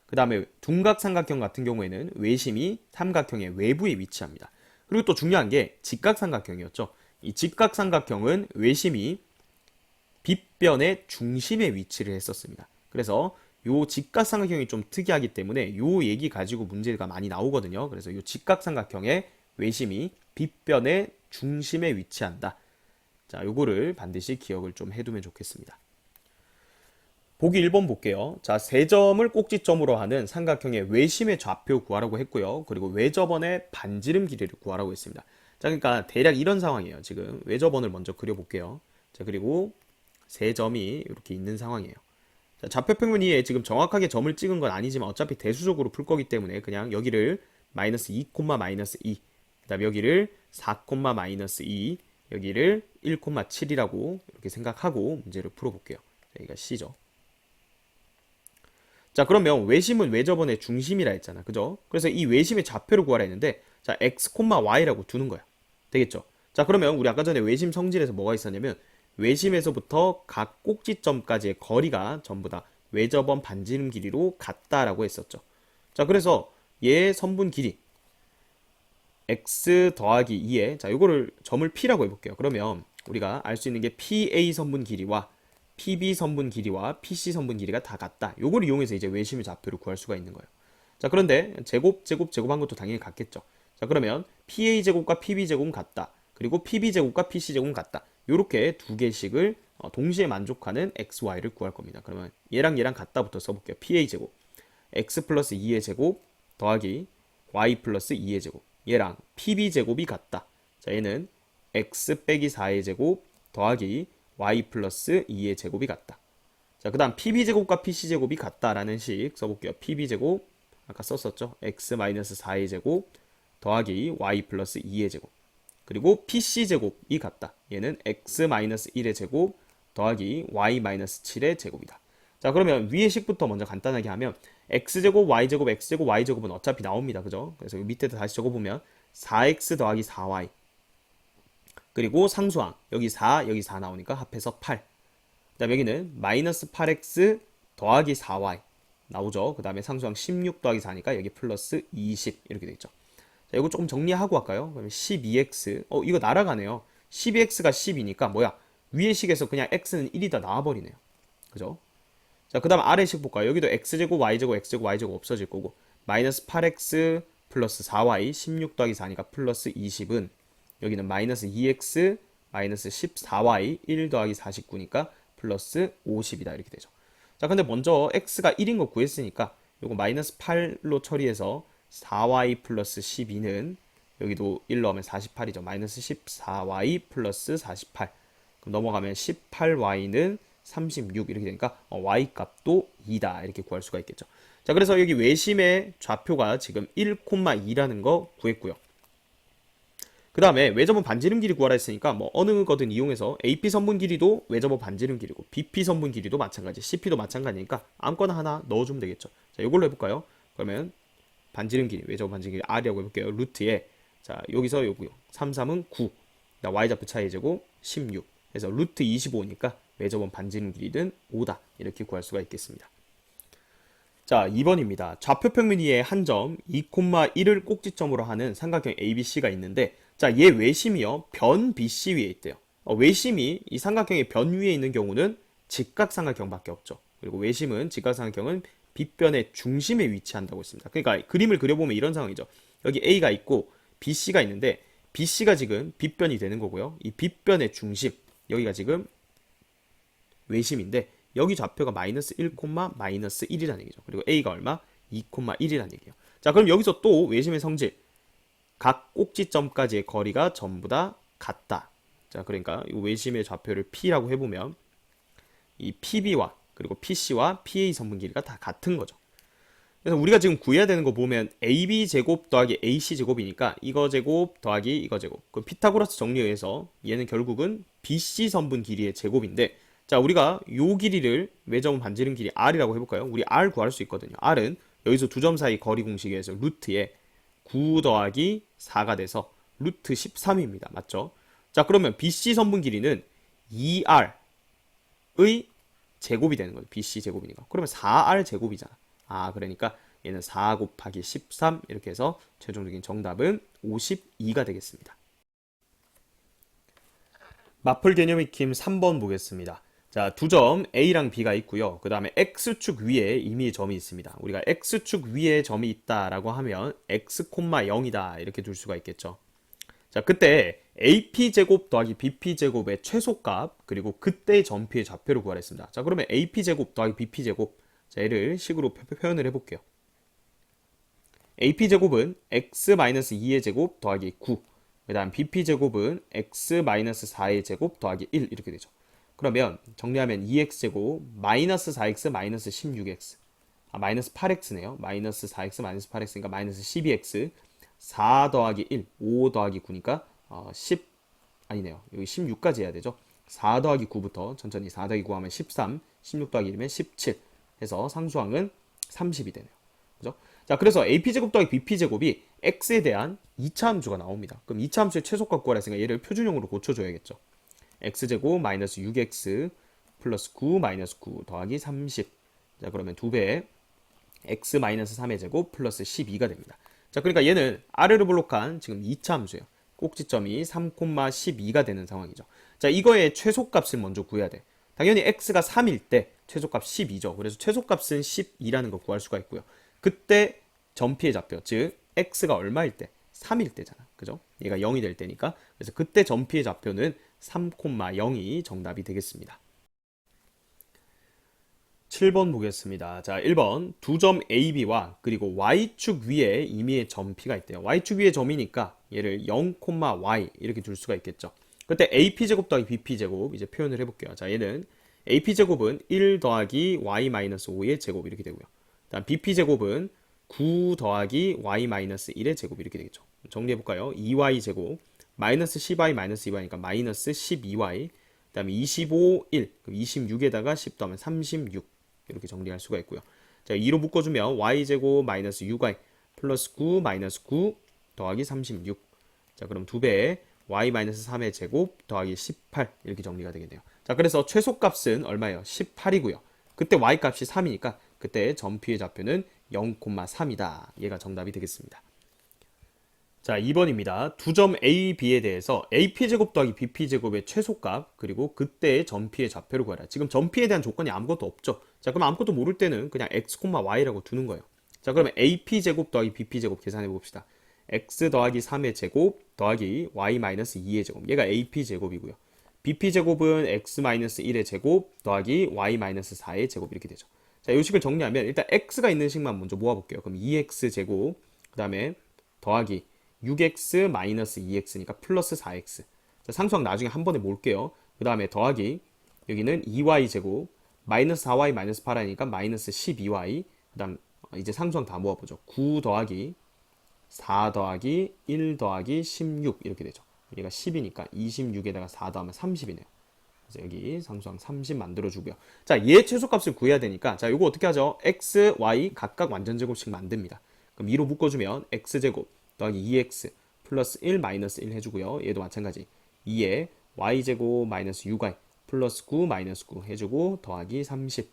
그 다음에 둔각삼각형 같은 경우에는 외심이 삼각형의 외부에 위치합니다. 그리고 또 중요한 게 직각삼각형이었죠. 이 직각삼각형은 외심이 빗변의 중심에 위치를 했었습니다. 그래서 요 직각삼각형이 좀 특이하기 때문에 요 얘기 가지고 문제가 많이 나오거든요. 그래서 요 직각삼각형의 외심이 빗변의 중심에 위치한다. 자, 요거를 반드시 기억을 좀 해두면 좋겠습니다. 보기 1번 볼게요. 자, 세 점을 꼭지점으로 하는 삼각형의 외심의 좌표 구하라고 했고요. 그리고 외접원의 반지름 길이를 구하라고 했습니다. 자, 그러니까 대략 이런 상황이에요. 지금 외접원을 먼저 그려볼게요. 자, 그리고 세 점이 이렇게 있는 상황이에요. 자, 좌표평면 위에 지금 정확하게 점을 찍은 건 아니지만 어차피 대수적으로 풀 거기 때문에 그냥 여기를 마이너스 2, 마이너스 2, 그 다음에 여기를 4, 마이너스 2, 여기를 1, 7이라고 이렇게 생각하고 문제를 풀어볼게요. 여기가 C죠. 자, 그러면 외심은 외접원의 중심이라 했잖아. 그죠? 그래서 이 외심의 좌표를 구하라 했는데, 자, x, y라고 두는 거야. 되겠죠? 자, 그러면 우리 아까 전에 외심 성질에서 뭐가 있었냐면, 외심에서부터 각 꼭지점까지의 거리가 전부 다 외접원 반지름 길이로 같다라고 했었죠. 자, 그래서 얘의 선분 길이, x 더하기 2에, 자, 요거를 점을 p라고 해볼게요. 그러면 우리가 알 수 있는 게 PA 선분 길이와 PB 선분 길이와 PC 선분 길이가 다 같다. 요걸 이용해서 이제 외심의 좌표를 구할 수가 있는 거예요. 자, 그런데 제곱한 것도 당연히 같겠죠. 자, 그러면 PA 제곱과 PB 제곱은 같다. 그리고 PB 제곱과 PC 제곱은 같다. 요렇게 두 개씩을 동시에 만족하는 XY를 구할 겁니다. 그러면 얘랑 같다부터 써볼게요. PA 제곱, X 플러스 2의 제곱 더하기 Y 플러스 2의 제곱. 얘랑 PB 제곱이 같다. 자, 얘는 X 빼기 4의 제곱 더하기 y 플러스 2의 제곱이 같다. 자, 그 다음 pb제곱과 pc제곱이 같다라는 식 써볼게요. pb제곱 아까 썼었죠. x 마이너스 4의 제곱 더하기 y 플러스 2의 제곱. 그리고 pc제곱이 같다. 얘는 x 마이너스 1의 제곱 더하기 y 마이너스 7의 제곱이다. 자, 그러면 위의 식부터 먼저 간단하게 하면 x제곱, y제곱, x제곱, y제곱은 어차피 나옵니다. 그죠? 그래서 밑에다 다시 적어보면 4x 더하기 4y 그리고 상수항 여기 4 나오니까 합해서 8. 그 다음에 여기는 마이너스 8x 더하기 4y 나오죠. 그 다음에 상수항 16 더하기 4니까 여기 플러스 20 이렇게 되겠죠. 자, 이거 조금 정리하고 할까요? 그러면 12x 이거 날아가네요. 12x가 10이니까 뭐야? 위의 식에서 그냥 x는 1이다 나와버리네요. 그죠? 자, 그 다음 아래 식 볼까요? 여기도 x제곱, y제곱, x제곱, y제곱 없어질 거고 마이너스 8x 플러스 4y 16 더하기 4니까 플러스 20은 여기는 마이너스 2x 마이너스 14y 1 더하기 49니까 플러스 50이다 이렇게 되죠. 자, 근데 먼저 x가 1인 거 구했으니까 요거 마이너스 8로 처리해서 4y 플러스 12는 여기도 1 넣으면 48이죠. 마이너스 14y 플러스 48. 그럼 넘어가면 18y는 36 이렇게 되니까 y 값도 2다 이렇게 구할 수가 있겠죠. 자, 그래서 여기 외심의 좌표가 지금 1,2라는 거 구했고요. 그 다음에 외접원 반지름 길이 구하라 했으니까 뭐 어느 거든 이용해서 AP 선분 길이도 외접원 반지름 길이고 BP 선분 길이도 마찬가지, CP도 마찬가지니까 아무거나 하나 넣어주면 되겠죠. 자, 이걸로 해볼까요? 그러면 반지름 길이, 외접원 반지름 길이 R이라고 해볼게요. 루트에 자, 여기서 요거요. 3, 3은 9, Y좌표 차이 제곱 16 그래서 루트 25니까 외접원 반지름 길이는 5다 이렇게 구할 수가 있겠습니다. 자, 2번입니다. 좌표평면 위에 한 점 2,1을 꼭지점으로 하는 삼각형 ABC가 있는데 자, 얘 외심이요. 변 BC 위에 있대요. 외심이 이 삼각형의 변 위에 있는 경우는 직각삼각형밖에 없죠. 그리고 외심은 직각삼각형은 빗변의 중심에 위치한다고 했습니다. 그러니까 그림을 그려보면 이런 상황이죠. 여기 A가 있고 BC가 있는데 BC가 지금 빗변이 되는 거고요. 이 빗변의 중심, 여기가 지금 외심인데 여기 좌표가 마이너스 1, 마이너스 1이라는 얘기죠. 그리고 A가 얼마? 2,1이라는 얘기예요. 자, 그럼 여기서 또 외심의 성질 각 꼭지점까지의 거리가 전부 다 같다. 자, 그러니까 이 외심의 좌표를 P라고 해보면 이 PB와 그리고 PC와 PA 선분 길이가 다 같은 거죠. 그래서 우리가 지금 구해야 되는 거 보면 AB 제곱 더하기 AC 제곱이니까 이거 제곱 더하기 이거 제곱. 그 피타고라스 정리해서 얘는 결국은 BC 선분 길이의 제곱인데, 자, 우리가 요 길이를 외점 반지름 길이 R이라고 해볼까요? 우리 R 구할 수 있거든요. R은 여기서 두 점 사이 거리 공식에 서 루트에 9 더하기 4가 돼서 루트 13입니다. 맞죠? 자, 그러면 BC 선분 길이는 2R의 제곱이 되는 거죠. BC 제곱이니까. 그러면 4R 제곱이잖아. 아, 그러니까 얘는 4 곱하기 13 이렇게 해서 최종적인 정답은 52가 되겠습니다. 마플 개념 익힘 3번 보겠습니다. 자, 두 점 A랑 B가 있고요. 그 다음에 X축 위에 이미 점이 있습니다. 우리가 X축 위에 점이 있다라고 하면 X, 0이다 이렇게 둘 수가 있겠죠. 자, 그때 AP제곱 더하기 BP제곱의 최소값 그리고 그때의 점피의 좌표를 구하랬습니다. 자, 그러면 AP제곱 더하기 BP제곱, 자, 얘를 식으로 표현을 해볼게요. AP제곱은 X-2의 제곱 더하기 9, 그 다음 BP제곱은 X-4의 제곱 더하기 1 이렇게 되죠. 그러면 정리하면 2x제곱 마이너스 4x 마이너스 16x, 마이너스 8x네요. 마이너스 4x 마이너스 8x니까 마이너스 12x, 4 더하기 1, 5 더하기 9니까 10, 아니네요. 여기 16까지 해야 되죠. 4 더하기 9부터 천천히 4 더하기 9 하면 13, 16 더하기 1이면 17 해서 상수항은 30이 되네요. 그죠? 자, 그래서 AP제곱 더하기 BP제곱이 x에 대한 2차 함수가 나옵니다. 그럼 2차 함수의 최소값 구하라 했으니까 얘를 표준형으로 고쳐줘야겠죠. x제곱 마이너스 6x 플러스 9 마이너스 9 더하기 30. 자, 그러면 2배 x 마이너스 3의 제곱 플러스 12가 됩니다. 자, 그러니까 얘는 R를 블록한 지금 2차 함수예요. 꼭지점이 3,12가 되는 상황이죠. 자, 이거의 최소값을 먼저 구해야 돼. 당연히 x가 3일 때 최소값 12죠. 그래서 최소값은 12라는 걸 구할 수가 있고요. 그때 점피의 좌표, 즉 x가 얼마일 때? 3일 때잖아. 그죠? 얘가 0이 될 때니까. 그래서 그때 점피의 좌표는 3,0이 정답이 되겠습니다. 7번 보겠습니다. 자, 1번 두 점 AB와 그리고 Y축 위에 임의의 점 P가 있대요. Y축 위에 점이니까 얘를 0, Y 이렇게 둘 수가 있겠죠. 그때 AP제곱 더하기 BP제곱 이제 표현을 해볼게요. 자, 얘는 AP제곱은 1 더하기 Y-5의 제곱 이렇게 되고요. 다음 BP제곱은 9 더하기 Y-1의 제곱 이렇게 되겠죠. 정리해볼까요? 2Y 제곱 마이너스 10Y 마이너스 2Y니까 마이너스 12Y, 그 다음에 25, 1, 그럼 26에다가 10 더하면 36 이렇게 정리할 수가 있고요. 자, 2로 묶어주면 y제곱 마이너스 6y 플러스 9 마이너스 9 더하기 36. 자, 그럼 2배에 y 마이너스 3의 제곱 더하기 18 이렇게 정리가 되겠네요. 자, 그래서 최소값은 얼마예요? 18이고요. 그때 y 값이 3이니까 그때 점피의 좌표는 0,3이다. 얘가 정답이 되겠습니다. 자, 2번입니다. 두 점 A, B에 대해서 AP제곱 더하기 BP제곱의 최소값 그리고 그때의 점피의 좌표를 구하라. 지금 점피에 대한 조건이 아무것도 없죠. 자, 그럼 아무것도 모를 때는 그냥 x, y라고 두는 거예요. 자, 그러면 AP제곱 더하기 BP제곱 계산해 봅시다. x 더하기 3의 제곱 더하기 y-2의 제곱. 얘가 AP제곱이고요. BP제곱은 x-1의 제곱 더하기 y-4의 제곱 이렇게 되죠. 자, 이 식을 정리하면 일단 x가 있는 식만 먼저 모아볼게요. 그럼 2x제곱 그 다음에 더하기 6x-2x니까 플러스 4x. 자, 상수항 나중에 한 번에 모을게요. 그 다음에 더하기 여기는 2y제곱 마이너스 4y 마이너스 8y니까 마이너스 12y. 그 다음 이제 상수항 다 모아보죠. 9 더하기 4 더하기 1 더하기 16 이렇게 되죠. 얘가 10이니까 26에다가 4 더하면 30이네요. 그래서 여기 상수항 30 만들어주고요. 자, 얘 최소값을 구해야 되니까 자, 이거 어떻게 하죠? x, y 각각 완전제곱씩 만듭니다. 그럼 2로 묶어주면 x제곱 더하기 2x 플러스 1 마이너스 1 해주고요. 얘도 마찬가지 2에 y제곱 마이너스 6y 플러스 9 마이너스 9 해주고 더하기 30.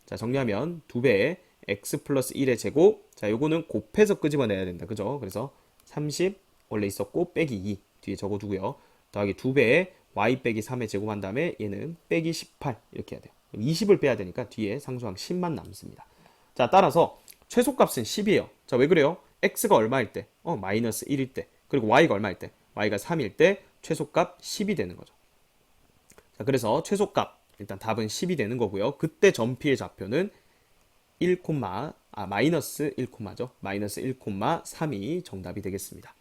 자, 정리하면 2배에 x 플러스 1의 제곱. 자, 요거는 곱해서 끄집어내야 된다. 그죠? 그래서 30 원래 있었고 빼기 2 뒤에 적어두고요. 더하기 2배에 y 빼기 3의 제곱 한 다음에 얘는 빼기 18 이렇게 해야 돼요. 20을 빼야 되니까 뒤에 상수항 10만 남습니다. 자, 따라서 최소값은 10이에요. 자, 왜 그래요? x가 얼마일 때? 마이너스 1일 때. 그리고 y가 얼마일 때? y가 3일 때 최소값 10이 되는 거죠. 자, 그래서 최소값 일단 답은 10이 되는 거고요. 그때 점피의 좌표는 1, 마이너스 1죠. 마이너스 1,3이 정답이 되겠습니다.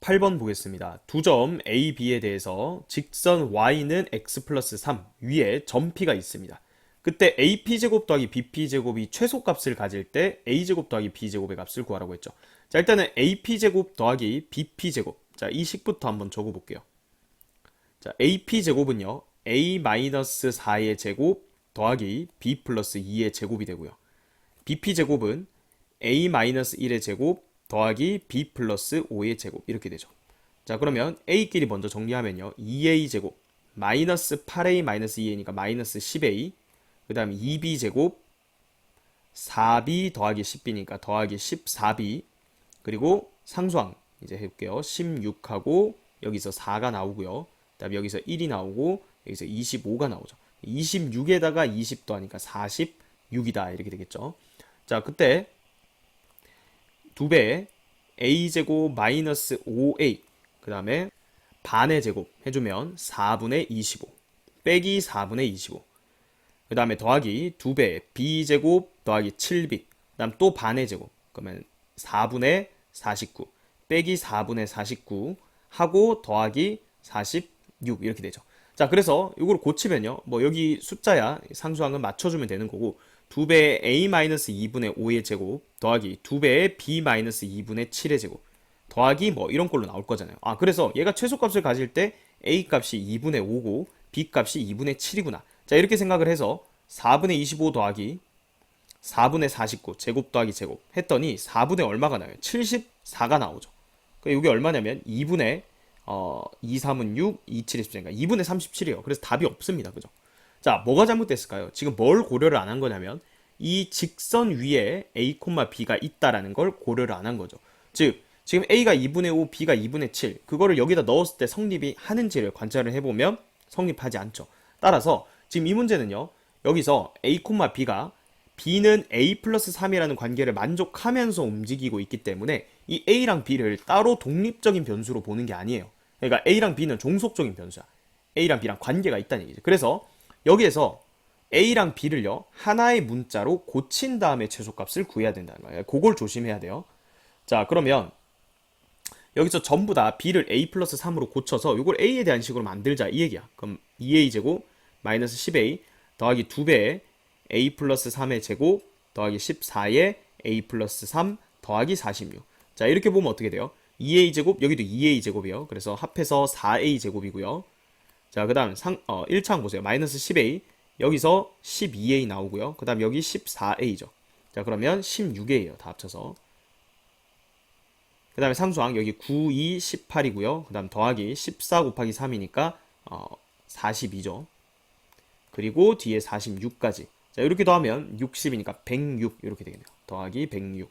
8번 보겠습니다. 두 점 A, B에 대해서 직선 Y는 X 플러스 3 위에 점피가 있습니다. 그때 AP제곱 더하기 BP제곱이 최소값을 가질 때 A제곱 더하기 B제곱의 값을 구하라고 했죠. 자, 일단은 AP제곱 더하기 BP제곱. 자, 이 식부터 한번 적어볼게요. 자, AP제곱은요, A-4의 제곱 더하기 B 플러스 2의 제곱이 되고요. BP제곱은 A-1의 제곱 더하기 B 플러스 5의 제곱. 이렇게 되죠. 자, 그러면 A끼리 먼저 정리하면요, 2A제곱 마이너스 8A-2A니까 마이너스 10A, 그 다음에 2B제곱 4B 더하기 10B니까 더하기 14B, 그리고 상수항 이제 해볼게요. 16하고 여기서 4가 나오고요. 그 다음에 여기서 1이 나오고 여기서 25가 나오죠. 26에다가 20 더하니까 46이다 이렇게 되겠죠. 자, 그때 2배 a제곱 마이너스 5a, 그 다음에 반의 제곱 해주면 4분의 25 빼기 4분의 25, 그 다음에 더하기 2배 b제곱 더하기 7b, 그 다음 또 반의 제곱, 그러면 4분의 49 빼기 4분의 49 하고 더하기 46 이렇게 되죠. 자, 그래서 이걸 고치면요, 뭐 여기 숫자야 상수항은 맞춰주면 되는 거고, 2배의 a-2분의 5의 제곱 더하기 2배의 b-2분의 7의 제곱 더하기 뭐 이런 걸로 나올 거잖아요. 아, 그래서 얘가 최소값을 가질 때 a 값이 2분의 5고 b 값이 2분의 7이구나. 자, 이렇게 생각을 해서 4분의 25 더하기 4분의 49 제곱 더하기 제곱 했더니 4분의 얼마가 나와요? 74가 나오죠. 그러니까 이게 얼마냐면 2분의 2, 3은 6, 2, 7이 10이니까 2분의 37이에요. 그래서 답이 없습니다. 그죠? 자, 뭐가 잘못됐을까요? 지금 뭘 고려를 안 한 거냐면 이 직선 위에 a, b가 있다라는 걸 고려를 안 한 거죠. 즉, 지금 a가 2분의 5, b가 2분의 7, 그거를 여기다 넣었을 때 성립이 하는지를 관찰을 해보면 성립하지 않죠. 따라서 지금 이 문제는요, 여기서 a, b가 b는 a 플러스 3이라는 관계를 만족하면서 움직이고 있기 때문에 이 a랑 b를 따로 독립적인 변수로 보는 게 아니에요. 그러니까 a랑 b는 종속적인 변수야. a랑 b랑 관계가 있다는 얘기죠. 그래서 여기에서 a랑 b를요, 하나의 문자로 고친 다음에 최소값을 구해야 된다는 거예요. 그걸 조심해야 돼요. 자, 그러면 여기서 전부 다 b를 a 플러스 3으로 고쳐서 이걸 a에 대한 식으로 만들자 이 얘기야. 그럼 2a 제곱 마이너스 10a 더하기 2배의 a 플러스 3의 제곱 더하기 14의 a 플러스 3 더하기 46. 자, 이렇게 보면 어떻게 돼요? 2a 제곱, 여기도 2a 제곱이에요. 그래서 합해서 4a 제곱이고요. 자, 그 다음 1차항 보세요. 마이너스 10a, 여기서 12a 나오고요. 그 다음 여기 14a죠. 자, 그러면 16a예요. 다 합쳐서. 그 다음에 상수항 여기 9, 2, 18이고요. 그 다음 더하기 14 곱하기 3이니까 42죠. 그리고 뒤에 46까지. 자, 이렇게 더하면 60이니까 106 이렇게 되겠네요. 더하기 106.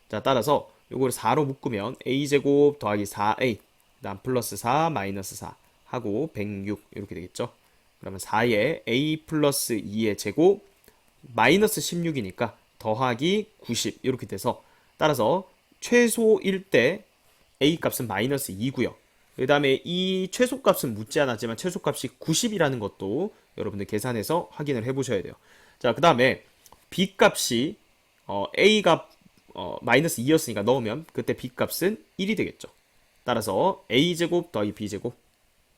자, 따라서 요거를 4로 묶으면 a제곱 더하기 4a, 그 다음 플러스 4 마이너스 4 하고 106 이렇게 되겠죠. 그러면 4의 a 플러스 2의 제곱 마이너스 16이니까 더하기 90 이렇게 돼서, 따라서 최소일 때 a 값은 마이너스 2고요. 그 다음에 이 최소값은 묻지 않았지만 최소값이 90이라는 것도 여러분들 계산해서 확인을 해 보셔야 돼요. 자, 그 다음에 b 값이 a가 마이너스 2였으니까 넣으면 그때 b 값은 1이 되겠죠. 따라서 a제곱 더하기 b제곱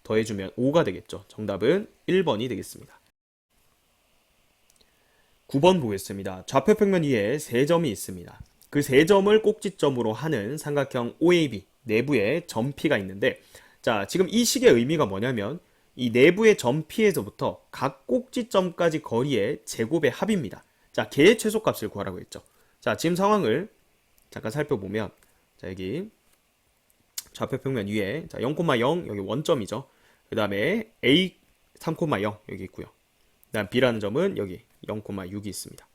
더해주면 5가 되겠죠. 정답은 1번이 되겠습니다. 9번 보겠습니다. 좌표 평면 위에 세 점이 있습니다. 그 세 점을 꼭지점으로 하는 삼각형 OAB 내부에 점 P가 있는데, 자, 지금 이 식의 의미가 뭐냐면 이 내부의 점 P에서부터 각 꼭지점까지 거리의 제곱의 합입니다. 자, 걔의 최소값을 구하라고 했죠. 자, 지금 상황을 잠깐 살펴보면, 자, 여기 좌표 평면 위에 자, 0,0 여기 원점이죠. 그 다음에 A 3,0 여기 있고요. 그 다음 B라는 점은 여기 0,6이 있습니다.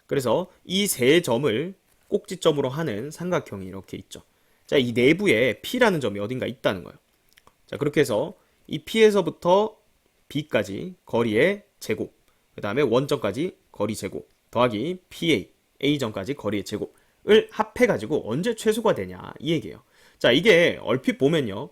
그래서 이 세 점을 꼭지점으로 하는 삼각형이 이렇게 있죠. 자, 이 내부에 P라는 점이 어딘가 있다는 거예요. 자, 그렇게 해서 이 P에서부터 B까지 거리의 제곱, 그 다음에 원점까지 거리 제곱, 더하기 PA, A점까지 거리의 제곱을 합해가지고 언제 최소가 되냐 이 얘기예요. 자, 이게 얼핏 보면요,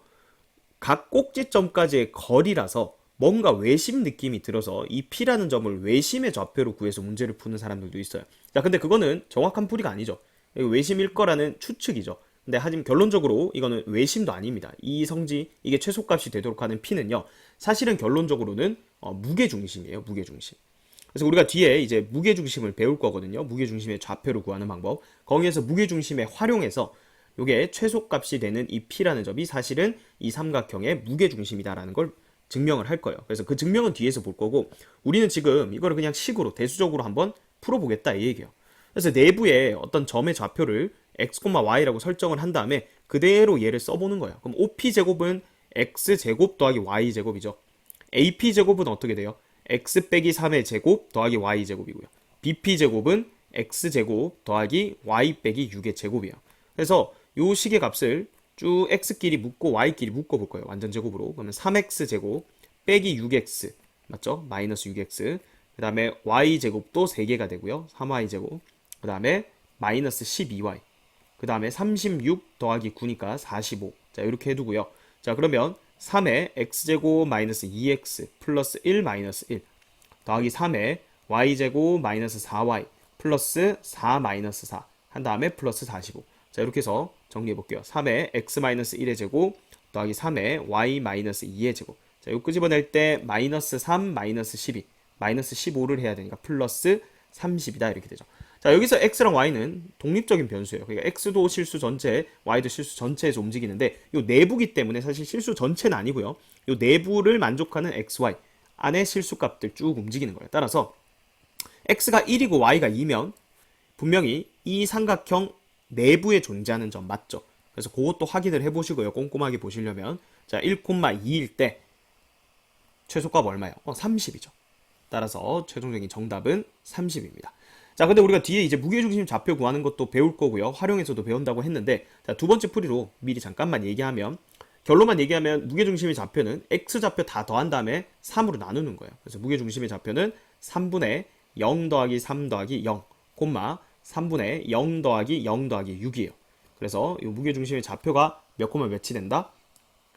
각 꼭지점까지의 거리라서 뭔가 외심 느낌이 들어서 이 P라는 점을 외심의 좌표로 구해서 문제를 푸는 사람들도 있어요. 자, 근데 그거는 정확한 풀이가 아니죠. 외심일 거라는 추측이죠. 근데 하지만 결론적으로 이거는 외심도 아닙니다. 이 성지, 이게 최소값이 되도록 하는 P는요, 사실은 결론적으로는 무게중심이에요. 무게중심. 그래서 우리가 뒤에 이제 무게중심을 배울 거거든요. 무게중심의 좌표를 구하는 방법. 거기에서 무게중심에 활용해서 요게 최소값이 되는 이 P라는 점이 사실은 이 삼각형의 무게중심이다라는 걸 증명을 할 거예요. 그래서 그 증명은 뒤에서 볼 거고 우리는 지금 이거를 그냥 식으로 대수적으로 한번 풀어보겠다 이 얘기예요. 그래서 내부에 어떤 점의 좌표를 x, y라고 설정을 한 다음에 그대로 얘를 써보는 거예요. 그럼 OP제곱은 x제곱 더하기 y제곱이죠. AP제곱은 어떻게 돼요? x 빼기 3의 제곱 더하기 y제곱이고요. BP제곱은 x제곱 더하기 y 빼기 6의 제곱이에요. 그래서 요 식의 값을 쭉 x끼리 묶고 y끼리 묶어 볼 거예요. 완전 제곱으로. 그러면 3x제곱 빼기 6x 맞죠? 마이너스 6x 그 다음에 y제곱도 3개가 되고요. 3y제곱 그 다음에 마이너스 12y 그 다음에 36 더하기 9니까 45 자 이렇게 해두고요. 자 그러면 3에 x제곱 마이너스 2x 플러스 1 마이너스 1 더하기 3에 y제곱 마이너스 4y 플러스 4 마이너스 4 한 다음에 플러스 45 자 이렇게 해서 정리해 볼게요. 3에 x 마이너스 1의 제곱 더하기 3에 y 마이너스 2의 제곱 자 이거 끄집어낼 때 마이너스 3 마이너스 12 마이너스 15를 해야 되니까 플러스 30이다 이렇게 되죠. 자 여기서 x랑 y는 독립적인 변수예요. 그러니까 x도 실수 전체, y도 실수 전체에서 움직이는데 이 내부기 때문에 사실 실수 전체는 아니고요. 이 내부를 만족하는 x, y 안에 실수값들 쭉 움직이는 거예요. 따라서 x가 1이고 y가 2면 분명히 이 삼각형 내부에 존재하는 점 맞죠? 그래서 그것도 확인을 해보시고요. 꼼꼼하게 보시려면 자 1,2일 때 최소값 얼마예요? 30이죠. 따라서 최종적인 정답은 30입니다. 자, 근데 우리가 뒤에 이제 무게중심 좌표 구하는 것도 배울 거고요. 활용해서도 배운다고 했는데, 자, 두 번째 풀이로 미리 잠깐만 얘기하면, 결론만 얘기하면 무게중심의 좌표는 x좌표 다 더한 다음에 3으로 나누는 거예요. 그래서 무게중심의 좌표는 3분의 0 더하기 3 더하기 0, 콤마 3분의 0 더하기 0 더하기 6이에요. 그래서 이 무게중심의 좌표가 몇 콤마 몇이 된다?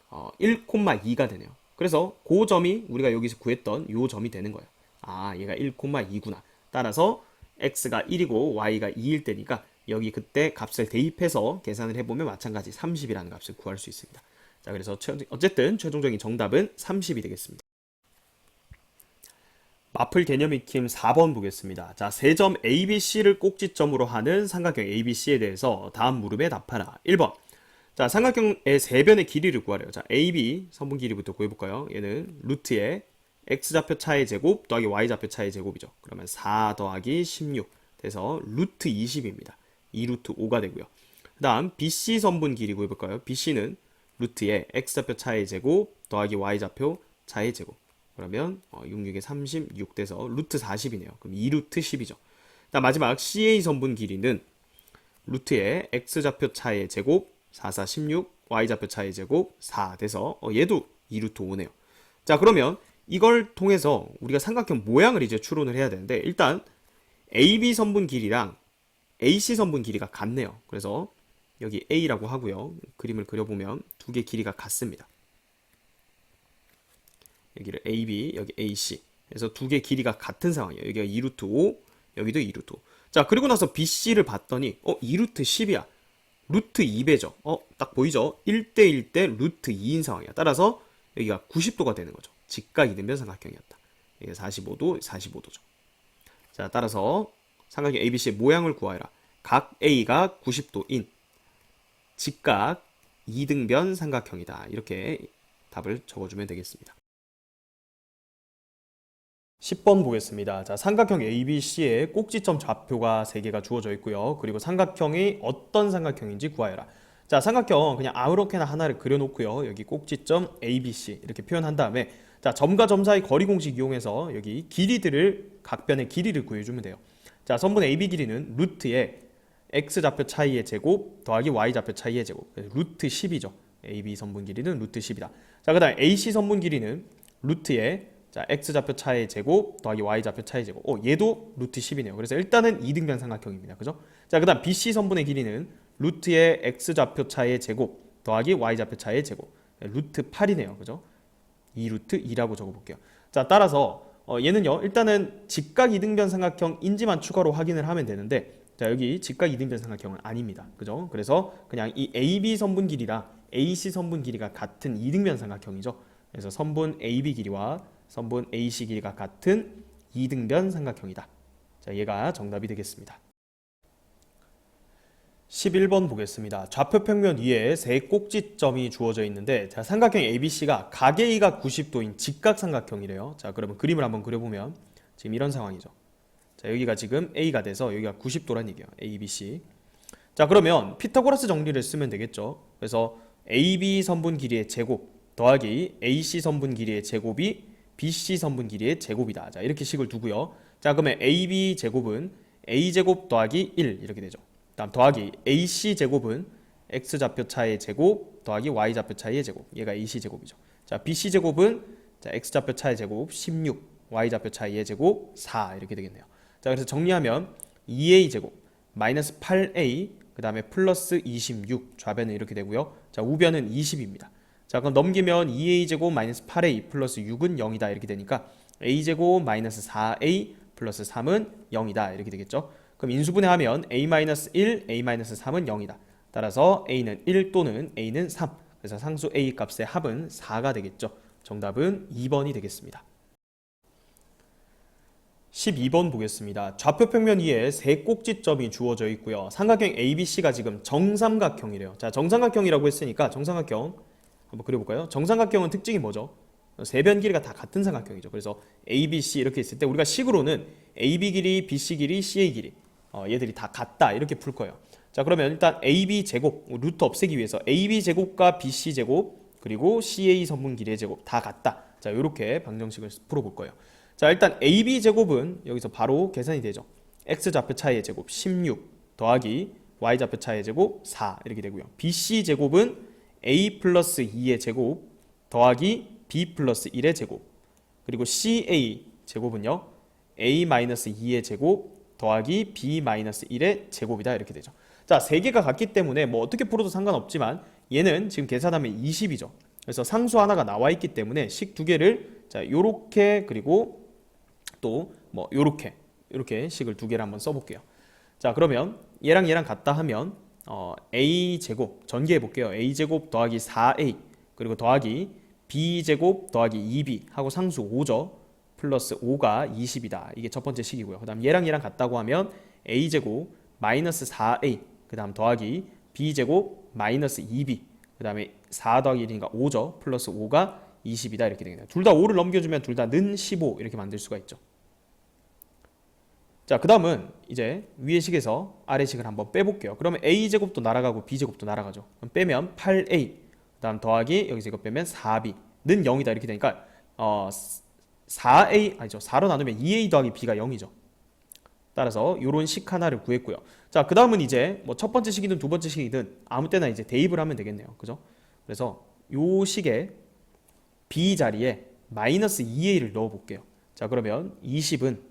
1,2가 되네요. 그래서 그 점이 우리가 여기서 구했던 이 점이 되는 거예요. 아, 얘가 1,2구나. 따라서 x가 1이고 y가 2일 때니까 여기 그때 값을 대입해서 계산을 해보면 마찬가지 30이라는 값을 구할 수 있습니다. 자, 그래서 어쨌든 최종적인 정답은 30이 되겠습니다. 마플 개념 익힘 4번 보겠습니다. 자, 세 점 ABC를 꼭지점으로 하는 삼각형 ABC에 대해서 다음 물음에 답하라. 1번. 자, 삼각형의 세 변의 길이를 구하래요. 자, AB 선분 길이부터 구해볼까요? 얘는 루트의 x좌표 차의 제곱 더하기 y좌표 차의 제곱이죠. 그러면 4 더하기 16 돼서 루트 20입니다. 2루트 5가 되고요. 그 다음 BC 선분 길이 구해볼까요? BC는 루트의 x좌표 차의 제곱 더하기 y좌표 차의 제곱 그러면 66에 36 돼서 루트 40이네요. 그럼 2루트 10이죠. 다음 마지막 CA 선분 길이는 루트의 x좌표 차의 제곱 4, 4, 16 y좌표 차의 제곱 4 돼서 얘도 2루트 5네요. 자 그러면 이걸 통해서 우리가 삼각형 모양을 이제 추론을 해야 되는데 일단 AB 선분 길이랑 AC 선분 길이가 같네요. 그래서 여기 A라고 하고요. 그림을 그려보면 두 개 길이가 같습니다. 여기를 AB, 여기 AC. 그래서 두 개 길이가 같은 상황이에요. 여기가 2루트 5, 여기도 2루트 5. 자, 그리고 나서 BC를 봤더니 2루트 10이야. 루트 2배죠. 딱 보이죠? 1대1 대 루트 2인 상황이야. 따라서 여기가 90도가 되는 거죠. 직각 이등변 삼각형이었다. 이게 45도, 45도죠. 자, 따라서 삼각형 ABC의 모양을 구하여라. 각 A가 90도인 직각 이등변 삼각형이다. 이렇게 답을 적어주면 되겠습니다. 10번 보겠습니다. 자, 삼각형 ABC의 꼭지점 좌표가 3개가 주어져 있고요. 그리고 삼각형이 어떤 삼각형인지 구하여라. 자, 삼각형 그냥 아무렇게나 하나를 그려놓고요. 여기 꼭지점 ABC 이렇게 표현한 다음에 자, 점과 점 사이 거리 공식 이용해서 여기 길이들을 각 변의 길이를 구해주면 돼요. 자, 선분 AB 길이는 루트의 x좌표 차이의 제곱 더하기 y좌표 차이의 제곱 루트 10이죠. AB 선분 길이는 루트 10이다. 자, 그 다음 AC 선분 길이는 루트의 자, x좌표 차의 제곱 더하기 y좌표 차의 제곱. 얘도 루트 10이네요. 그래서 일단은 이등변 삼각형입니다. 그죠? 자, 그 다음 BC 선분의 길이는 루트의 x좌표 차의 제곱 더하기 y좌표 차의 제곱. 루트 8이네요. 그죠? 2루트 2라고 적어볼게요. 자, 따라서 얘는요. 일단은 직각 이등변 삼각형인지만 추가로 확인을 하면 되는데 자, 여기 직각 이등변 삼각형은 아닙니다. 그죠? 그래서 그냥 이 AB 선분 길이랑 AC 선분 길이가 같은 이등변 삼각형이죠. 그래서 선분 AB 길이와 선분 AC 길이가 같은 이등변 삼각형이다. 자, 얘가 정답이 되겠습니다. 11번 보겠습니다. 좌표 평면 위에 세 꼭지점이 주어져 있는데, 자, 삼각형 ABC가 가계이가 90도인 직각삼각형이래요. 자, 그러면 그림을 한번 그려보면 지금 이런 상황이죠. 자, 여기가 지금 A가 돼서 여기가 90도란 얘기예요. ABC. 자, 그러면 피타고라스 정리를 쓰면 되겠죠. 그래서 AB 선분 길이의 제곱 더하기 AC 선분 길이의 제곱이 BC 선분 길이의 제곱이다. 자, 이렇게 식을 두고요. 자, 그러면 AB 제곱은 A제곱 더하기 1 이렇게 되죠. 다음 더하기 AC 제곱은 X좌표 차의 제곱 더하기 Y좌표 차의 제곱. 얘가 AC 제곱이죠. 자, BC 제곱은 자, X좌표 차의 제곱 16, Y좌표 차의 제곱 4 이렇게 되겠네요. 자, 그래서 정리하면 2A 제곱 마이너스 8A 그 다음에 플러스 26 좌변은 이렇게 되고요. 자, 우변은 20입니다. 자, 그럼 넘기면 2A 제곱 마이너스 8A 플러스 6은 0이다 이렇게 되니까 A 제곱 마이너스 4A 플러스 3은 0이다 이렇게 되겠죠. 그럼 인수분해하면 A-1, A-3은 0이다. 따라서 A는 1 또는 A는 3. 그래서 상수 A 값의 합은 4가 되겠죠. 정답은 2번이 되겠습니다. 12번 보겠습니다. 좌표 평면 위에 세 꼭지점이 주어져 있고요. 삼각형 ABC가 지금 정삼각형이래요. 자, 정삼각형이라고 했으니까 정삼각형 한번 그려볼까요? 정삼각형은 특징이 뭐죠? 세 변 길이가 다 같은 삼각형이죠. 그래서 ABC 이렇게 있을 때 우리가 식으로는 AB 길이, BC 길이, CA 길이 얘들이 다 같다 이렇게 풀 거예요. 자, 그러면 일단 AB 제곱 루트 없애기 위해서 AB 제곱과 BC 제곱 그리고 CA 선분 길이의 제곱 다 같다. 자, 이렇게 방정식을 풀어볼 거예요. 자, 일단 AB 제곱은 여기서 바로 계산이 되죠. X좌표 차이의 제곱 16 더하기 Y좌표 차이의 제곱 4 이렇게 되고요. BC 제곱은 A 플러스 2의 제곱 더하기 B 플러스 1의 제곱 그리고 CA 제곱은요 A-2의 제곱 더하기 B-1의 제곱이다 이렇게 되죠. 자, 세 개가 같기 때문에 뭐 어떻게 풀어도 상관없지만 얘는 지금 계산하면 20이죠. 그래서 상수 하나가 나와 있기 때문에 식 두 개를 자, 요렇게 그리고 또 뭐 요렇게 이렇게 식을 두 개를 한번 써볼게요. 자, 그러면 얘랑 얘랑 같다 하면 A제곱 전개해 볼게요. A제곱 더하기 4A 그리고 더하기 B제곱 더하기 2B 하고 상수 5죠. 플러스 5가 20이다. 이게 첫 번째 식이고요. 그 다음 얘랑 얘랑 같다고 하면 A제곱 마이너스 4A 그 다음 더하기 B제곱 마이너스 2B 그 다음에 4 더하기 1이니까 5죠. 플러스 5가 20이다 이렇게 되겠네요. 둘 다 5를 넘겨주면 둘 다 는 15 이렇게 만들 수가 있죠. 자, 그 다음은 이제 위의 식에서 아래 식을 한번 빼볼게요. 그러면 A제곱도 날아가고 B제곱도 날아가죠. 그럼 빼면 8A 그 다음 더하기 여기서 이거 빼면 4B 는 0이다 이렇게 되니까 4A 아니죠. 4로 나누면 2A 더하기 B가 0이죠. 따라서 이런 식 하나를 구했고요. 자, 그 다음은 이제 뭐 첫 번째 식이든 두 번째 식이든 아무 때나 이제 대입을 하면 되겠네요. 그죠? 그래서 요 식에 B 자리에 마이너스 2A를 넣어 볼게요. 자, 그러면 20은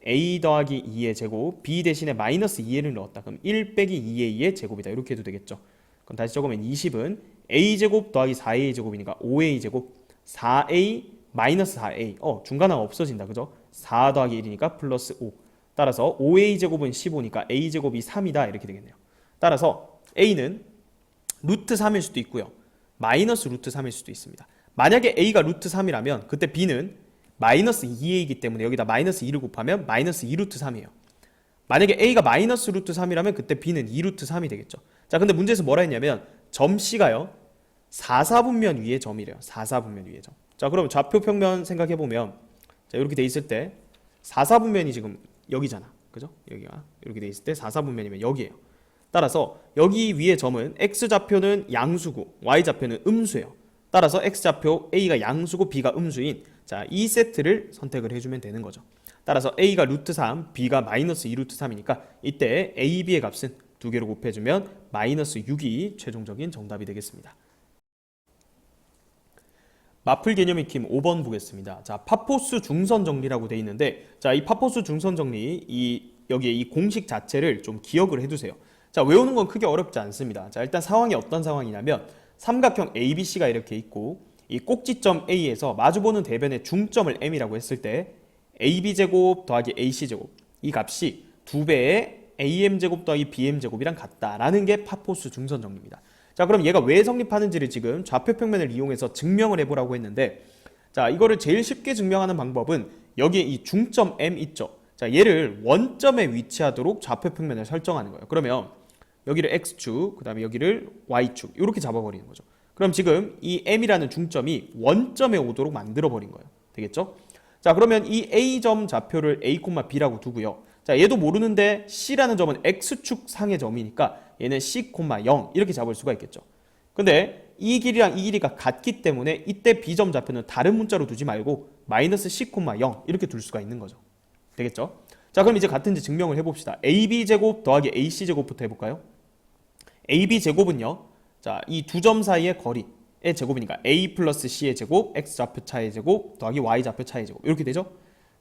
A 더하기 2의 제곱 B 대신에 마이너스 2A를 넣었다. 그럼 1 빼기 2A의 제곱이다. 이렇게 해도 되겠죠. 그럼 다시 적으면 20은 A제곱 더하기 4A 제곱이니까 5A 제곱 4A 마이너스 4A 중간항 없어진다. 그죠? 4 더하기 1이니까 플러스 5 따라서 5A 제곱은 15니까 A 제곱이 3이다 이렇게 되겠네요. 따라서 A는 루트 3일 수도 있고요. 마이너스 루트 3일 수도 있습니다. 만약에 A가 루트 3이라면 그때 B는 마이너스 2A이기 때문에 여기다 마이너스 2를 곱하면 마이너스 2루트 3이에요. 만약에 A가 마이너스 루트 3이라면 그때 B는 2루트 3이 되겠죠. 자, 근데 문제에서 뭐라 했냐면 점 C가요 4사분면 위의 점이래요. 4사분면 위의 점. 자, 그럼 좌표 평면 생각해보면 자, 이렇게 돼 있을 때 4사분면이 지금 여기잖아. 그죠? 여기가 이렇게 돼 있을 때 4사분면이면 여기에요. 따라서 여기 위의 점은 X좌표는 양수고 Y좌표는 음수예요. 따라서 X좌표 A가 양수고 B가 음수인 자, 이 세트를 선택을 해주면 되는 거죠. 따라서 A가 루트 3, B가 마이너스 2루트 3이니까 이때 A, B의 값은 두 개로 곱해주면 마이너스 6이 최종적인 정답이 되겠습니다. 마플 개념 익힘 5번 보겠습니다. 자, 파포스 중선 정리라고 돼 있는데 자, 이 파포스 중선 정리 여기에 이 공식 자체를 좀 기억을 해두세요. 자, 외우는 건 크게 어렵지 않습니다. 자, 일단 상황이 어떤 상황이냐면 삼각형 ABC가 이렇게 있고 이 꼭지점 A에서 마주보는 대변의 중점을 M이라고 했을 때 AB제곱 더하기 AC제곱 이 값이 2배의 AM제곱 더하기 BM제곱이랑 같다라는 게 파포스 중선 정리입니다. 자, 그럼 얘가 왜 성립하는지를 지금 좌표 평면을 이용해서 증명을 해보라고 했는데 자, 이거를 제일 쉽게 증명하는 방법은 여기에 이 중점 M 있죠. 자, 얘를 원점에 위치하도록 좌표평면을 설정하는 거예요. 그러면 여기를 X축, 그 다음에 여기를 Y축 이렇게 잡아버리는 거죠. 그럼 지금 이 M이라는 중점이 원점에 오도록 만들어버린 거예요. 되겠죠? 자, 그러면 이 A점 좌표를 A, B라고 두고요. 자, 얘도 모르는데 C라는 점은 X축 상의 점이니까 얘는 C, 0 이렇게 잡을 수가 있겠죠. 근데 이 길이랑 이 길이가 같기 때문에 이때 B점 좌표는 다른 문자로 두지 말고 마이너스 C, 0 이렇게 둘 수가 있는 거죠. 되겠죠? 자, 그럼 이제 같은지 증명을 해봅시다. AB제곱 더하기 AC제곱부터 해볼까요? AB제곱은요. 자, 이 두 점 사이의 거리의 제곱이니까 A 플러스 C의 제곱, X좌표 차의 제곱 더하기 Y좌표 차의 제곱 이렇게 되죠?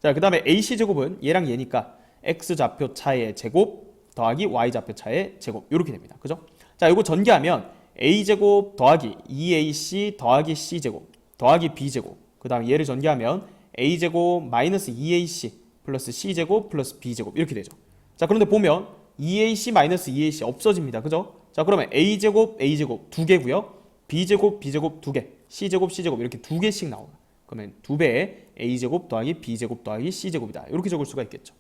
자, 그 다음에 AC제곱은 얘랑 얘니까 X좌표 차의 제곱 더하기 Y좌표 차의 제곱 이렇게 됩니다. 그죠? 자, 이거 전개하면 A제곱 더하기 2AC 더하기 C제곱 더하기 B제곱 그 다음에 얘를 전개하면 A제곱 마이너스 2AC 플러스 C제곱 플러스 B제곱 이렇게 되죠. 자, 그런데 보면 2AC 마이너스 2AC 없어집니다. 그죠? 자, 그러면 A제곱 A제곱 두 개고요. B제곱 B제곱 두 개, C제곱 C제곱 이렇게 두 개씩 나옵니다. 그러면 두 배의 A제곱 더하기 B제곱 더하기 C제곱이다. 이렇게 적을 수가 있겠죠.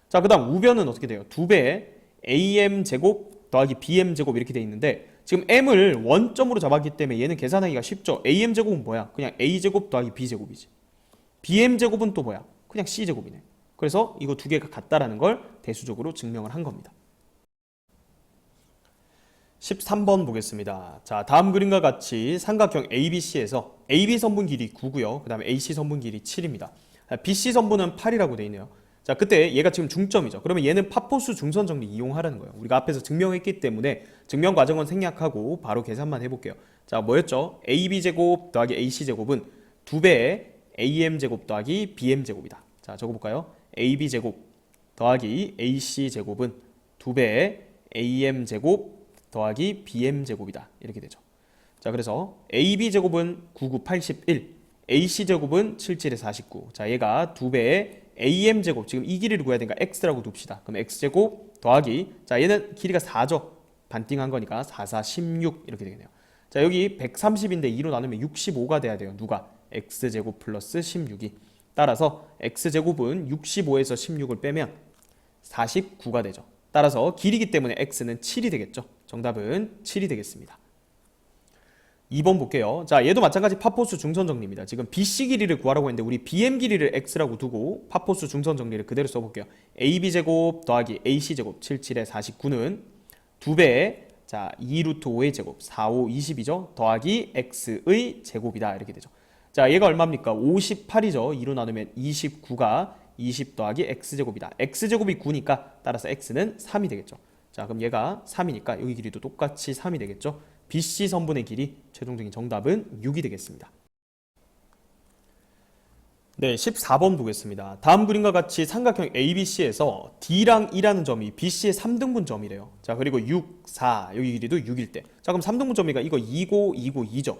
자, 그 다음 우변은 어떻게 돼요? 두 배의 AM제곱 더하기 BM제곱 이렇게 돼 있는데 지금 M을 원점으로 잡았기 때문에 얘는 계산하기가 쉽죠. AM제곱은 뭐야? 그냥 A제곱 더하기 B제곱이지. BM제곱은 또 뭐야? 그냥 C제곱이네. 그래서 이거 두 개가 같다라는 걸 대수적으로 증명을 한 겁니다. 13번 보겠습니다. 자, 다음 그림과 같이 삼각형 ABC에서 AB 선분 길이 9고요. 그 다음에 AC 선분 길이 7입니다. BC 선분은 8이라고 되어 있네요. 자, 그때 얘가 지금 중점이죠. 그러면 얘는 파포수 중선 정리 이용하라는 거예요. 우리가 앞에서 증명했기 때문에 증명 과정은 생략하고 바로 계산만 해볼게요. 자, 뭐였죠? AB제곱 더하기 AC제곱은 두 배의 AM제곱 더하기 BM제곱이다. 자, 적어볼까요? AB제곱 더하기 AC제곱은 두 배의 AM제곱 더하기 BM제곱이다. 이렇게 되죠. 자, 그래서 AB제곱은 99, 81, AC제곱은 77에 49. 자, 얘가 두 배의 AM제곱, 지금 이 길이를 구해야 되니까 X라고 둡시다. 그럼 X제곱 더하기, 자, 얘는 길이가 4죠. 반띵한 거니까 4, 4, 16 이렇게 되겠네요. 자, 여기 130인데 2로 나누면 65가 돼야 돼요. 누가? X제곱 플러스 16이. 따라서 X제곱은 65에서 16을 빼면 49가 되죠. 따라서 길이기 때문에 X는 7이 되겠죠. 정답은 7이 되겠습니다. 2번 볼게요. 자, 얘도 마찬가지 파포수 중선 정리입니다. 지금 BC 길이를 구하라고 했는데 우리 BM 길이를 X라고 두고 파포수 중선 정리를 그대로 써볼게요. AB제곱 더하기 AC제곱 77에 49는 두 배의 자 2루트 5의 제곱 4, 5, 20이죠. 더하기 X의 제곱이다. 이렇게 되죠. 자, 얘가 얼마입니까? 58이죠. 2로 나누면 29가 20 더하기 X제곱이다. X제곱이 9니까 따라서 X는 3이 되겠죠. 자, 그럼 얘가 3이니까 여기 길이도 똑같이 3이 되겠죠. BC 선분의 길이 최종적인 정답은 6이 되겠습니다. 네, 14번 보겠습니다. 다음 그림과 같이 삼각형 ABC에서 D랑 E라는 점이 BC의 3등분 점이래요. 자, 그리고 6, 4, 여기 길이도 6일 때. 자, 그럼 3등분 점이가 이거 2고 2고 2죠.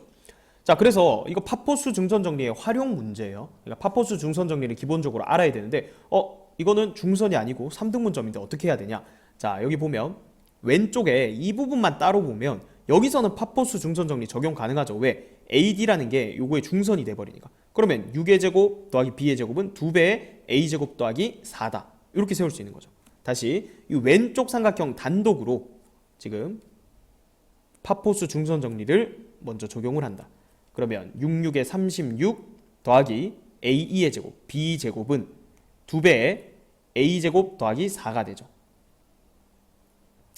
자, 그래서 이거 파포수 중선 정리의 활용 문제예요. 그러니까 파포수 중선 정리를 기본적으로 알아야 되는데 이거는 중선이 아니고 3등분 점인데 어떻게 해야 되냐? 자, 여기 보면 왼쪽에 이 부분만 따로 보면 여기서는 파포수 중선 정리 적용 가능하죠. 왜? AD라는 게 요거의 중선이 돼버리니까. 그러면 6의 제곱 더하기 B의 제곱은 두 배의 A제곱 더하기 4다. 이렇게 세울 수 있는 거죠. 다시 이 왼쪽 삼각형 단독으로 지금 파포수 중선 정리를 먼저 적용을 한다. 그러면 6, 6에 36 더하기 A2의 제곱 B제곱은 두 배의 A제곱 더하기 4가 되죠.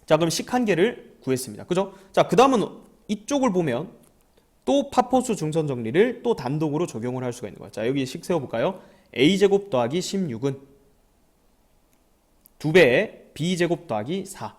자, 그럼 식 한 개를 구했습니다. 그죠? 자, 그 다음은 이쪽을 보면 또 파포수 중선 정리를 또 단독으로 적용을 할 수가 있는 거예요. 자, 여기 식 세워볼까요? A제곱 더하기 16은 두 배의 B제곱 더하기 4.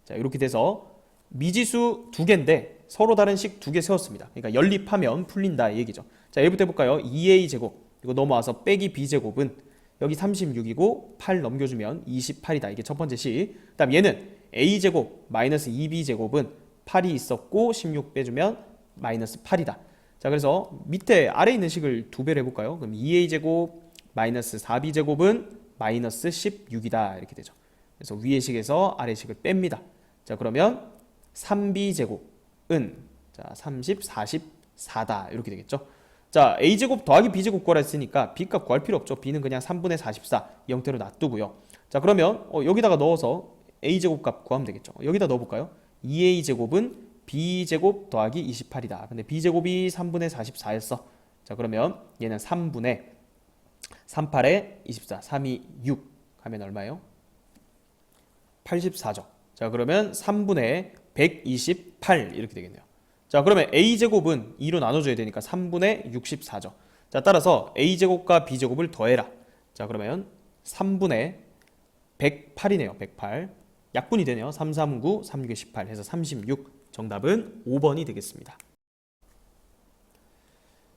자, 이렇게 돼서 미지수 두 개인데 서로 다른 식 두 개 세웠습니다. 그러니까 연립하면 풀린다 이 얘기죠. 자, 얘부터 해볼까요? 2A제곱 이거 넘어와서 빼기 B제곱은 여기 36이고 8 넘겨주면 28이다. 이게 첫 번째 식. 그 다음 얘는 A제곱 마이너스 2B제곱은 8이 있었고 16 빼주면 마이너스 8이다. 자, 그래서 밑에 아래 있는 식을 두 배로 해볼까요? 그럼 2A제곱 마이너스 4B제곱은 마이너스 16이다. 이렇게 되죠. 그래서 위의 식에서 아래 식을 뺍니다. 자, 그러면 3B제곱은 자 30, 44다. 이렇게 되겠죠. 자, a제곱 더하기 b제곱 구하라 했으니까 b값 구할 필요 없죠. b는 그냥 3분의 44 이 형태로 놔두고요. 자, 그러면 여기다가 넣어서 a제곱 값 구하면 되겠죠. 여기다 넣어볼까요? 2a제곱은 b제곱 더하기 28이다. 근데 b제곱이 3분의 44였어. 자, 그러면 얘는 3분의 38에 24, 3이 6 하면 얼마예요? 84죠. 자, 그러면 3분의 128 이렇게 되겠네요. 자, 그러면 a제곱은 2로 나눠줘야 되니까 3분의 64죠. 자, 따라서 a제곱과 b제곱을 더해라. 자, 그러면 3분의 108이네요. 108. 약분이 되네요. 3, 3, 9, 3, 6에 18 해서 36. 정답은 5번이 되겠습니다.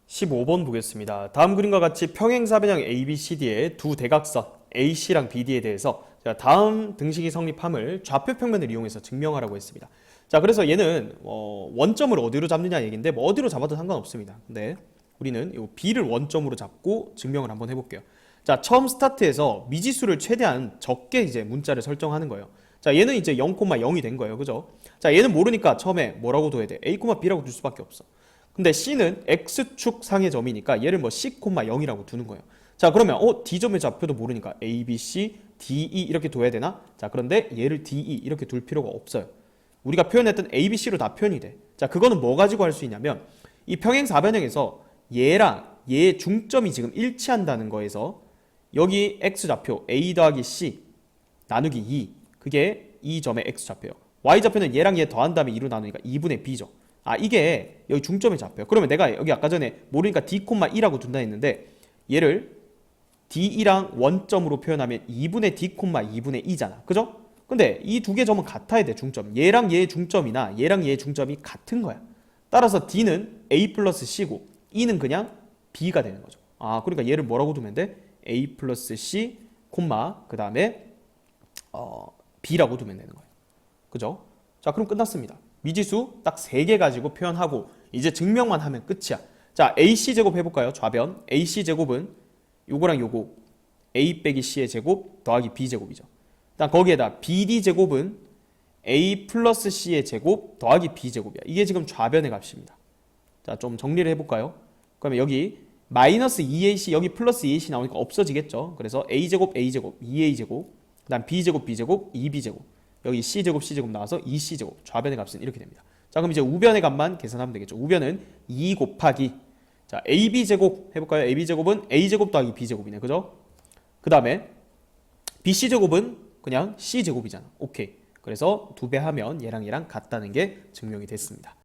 15번 보겠습니다. 다음 그림과 같이 평행사변형 ABCD의 두 대각선 AC랑 BD에 대해서 다음 등식이 성립함을 좌표 평면을 이용해서 증명하라고 했습니다. 자, 그래서 얘는 원점을 어디로 잡느냐 얘기인데 뭐 어디로 잡아도 상관없습니다. 근데 우리는 이 B를 원점으로 잡고 증명을 한번 해볼게요. 자, 처음 스타트에서 미지수를 최대한 적게 이제 문자를 설정하는 거예요. 자, 얘는 이제 0,0이 된 거예요. 그죠? 자, 얘는 모르니까 처음에 뭐라고 둬야 돼? A, B라고 둘 수밖에 없어. 근데 C는 X축 상의 점이니까 얘를 뭐 C, 0이라고 두는 거예요. 자, 그러면 D점의 좌표도 모르니까 A, B, C, D, E 이렇게 둬야 되나? 자, 그런데 얘를 D, E 이렇게 둘 필요가 없어요. 우리가 표현했던 A, B, C로 다 표현이 돼. 자, 그거는 뭐 가지고 할 수 있냐면 이 평행사변형에서 얘랑 얘의 중점이 지금 일치한다는 거에서 여기 X좌표 A 더하기 C 나누기 2 그게 이 점의 X좌표예요. Y좌표는 얘랑 얘 더한 다음에 2로 나누니까 2분의 B죠. 아, 이게 여기 중점에 잡혀요. 그러면 내가 여기 아까 전에 모르니까 D,E라고 둔다 했는데 얘를 D2랑 원점으로 표현하면 2분의 D,2분의 2잖아. 그죠? 근데 이 두 개 점은 같아야 돼, 중점. 얘랑 얘의 중점이나 얘랑 얘의 중점이 같은 거야. 따라서 D는 A 플러스 C고 E는 그냥 B가 되는 거죠. 아, 그러니까 얘를 뭐라고 두면 돼? A 플러스 C, 그 다음에 B라고 두면 되는 거예요. 그죠? 자, 그럼 끝났습니다. 미지수 딱 3개 가지고 표현하고 이제 증명만 하면 끝이야. 자, AC제곱 해볼까요? 좌변. AC제곱은 요거랑 요거 A 빼기 C의 제곱 더하기 B제곱이죠. 일단 거기에다 BD제곱은 A 플러스 C의 제곱 더하기 B제곱이야. 이게 지금 좌변의 값입니다. 자, 좀 정리를 해볼까요? 그러면 여기 마이너스 2AC 여기 플러스 2AC 나오니까 없어지겠죠. 그래서 A제곱 A제곱 2A제곱 그 다음 B제곱 B제곱 2B제곱 여기 C제곱 C제곱 나와서 2C제곱 좌변의 값은 이렇게 됩니다. 자, 그럼 이제 우변의 값만 계산하면 되겠죠. 우변은 2 곱하기 자, AB제곱 해볼까요? AB제곱은 A제곱 더하기 B제곱이네. 그죠? 그 다음에 BC제곱은 그냥 C제곱이잖아. 오케이. 그래서 2배 하면 얘랑 얘랑 같다는 게 증명이 됐습니다.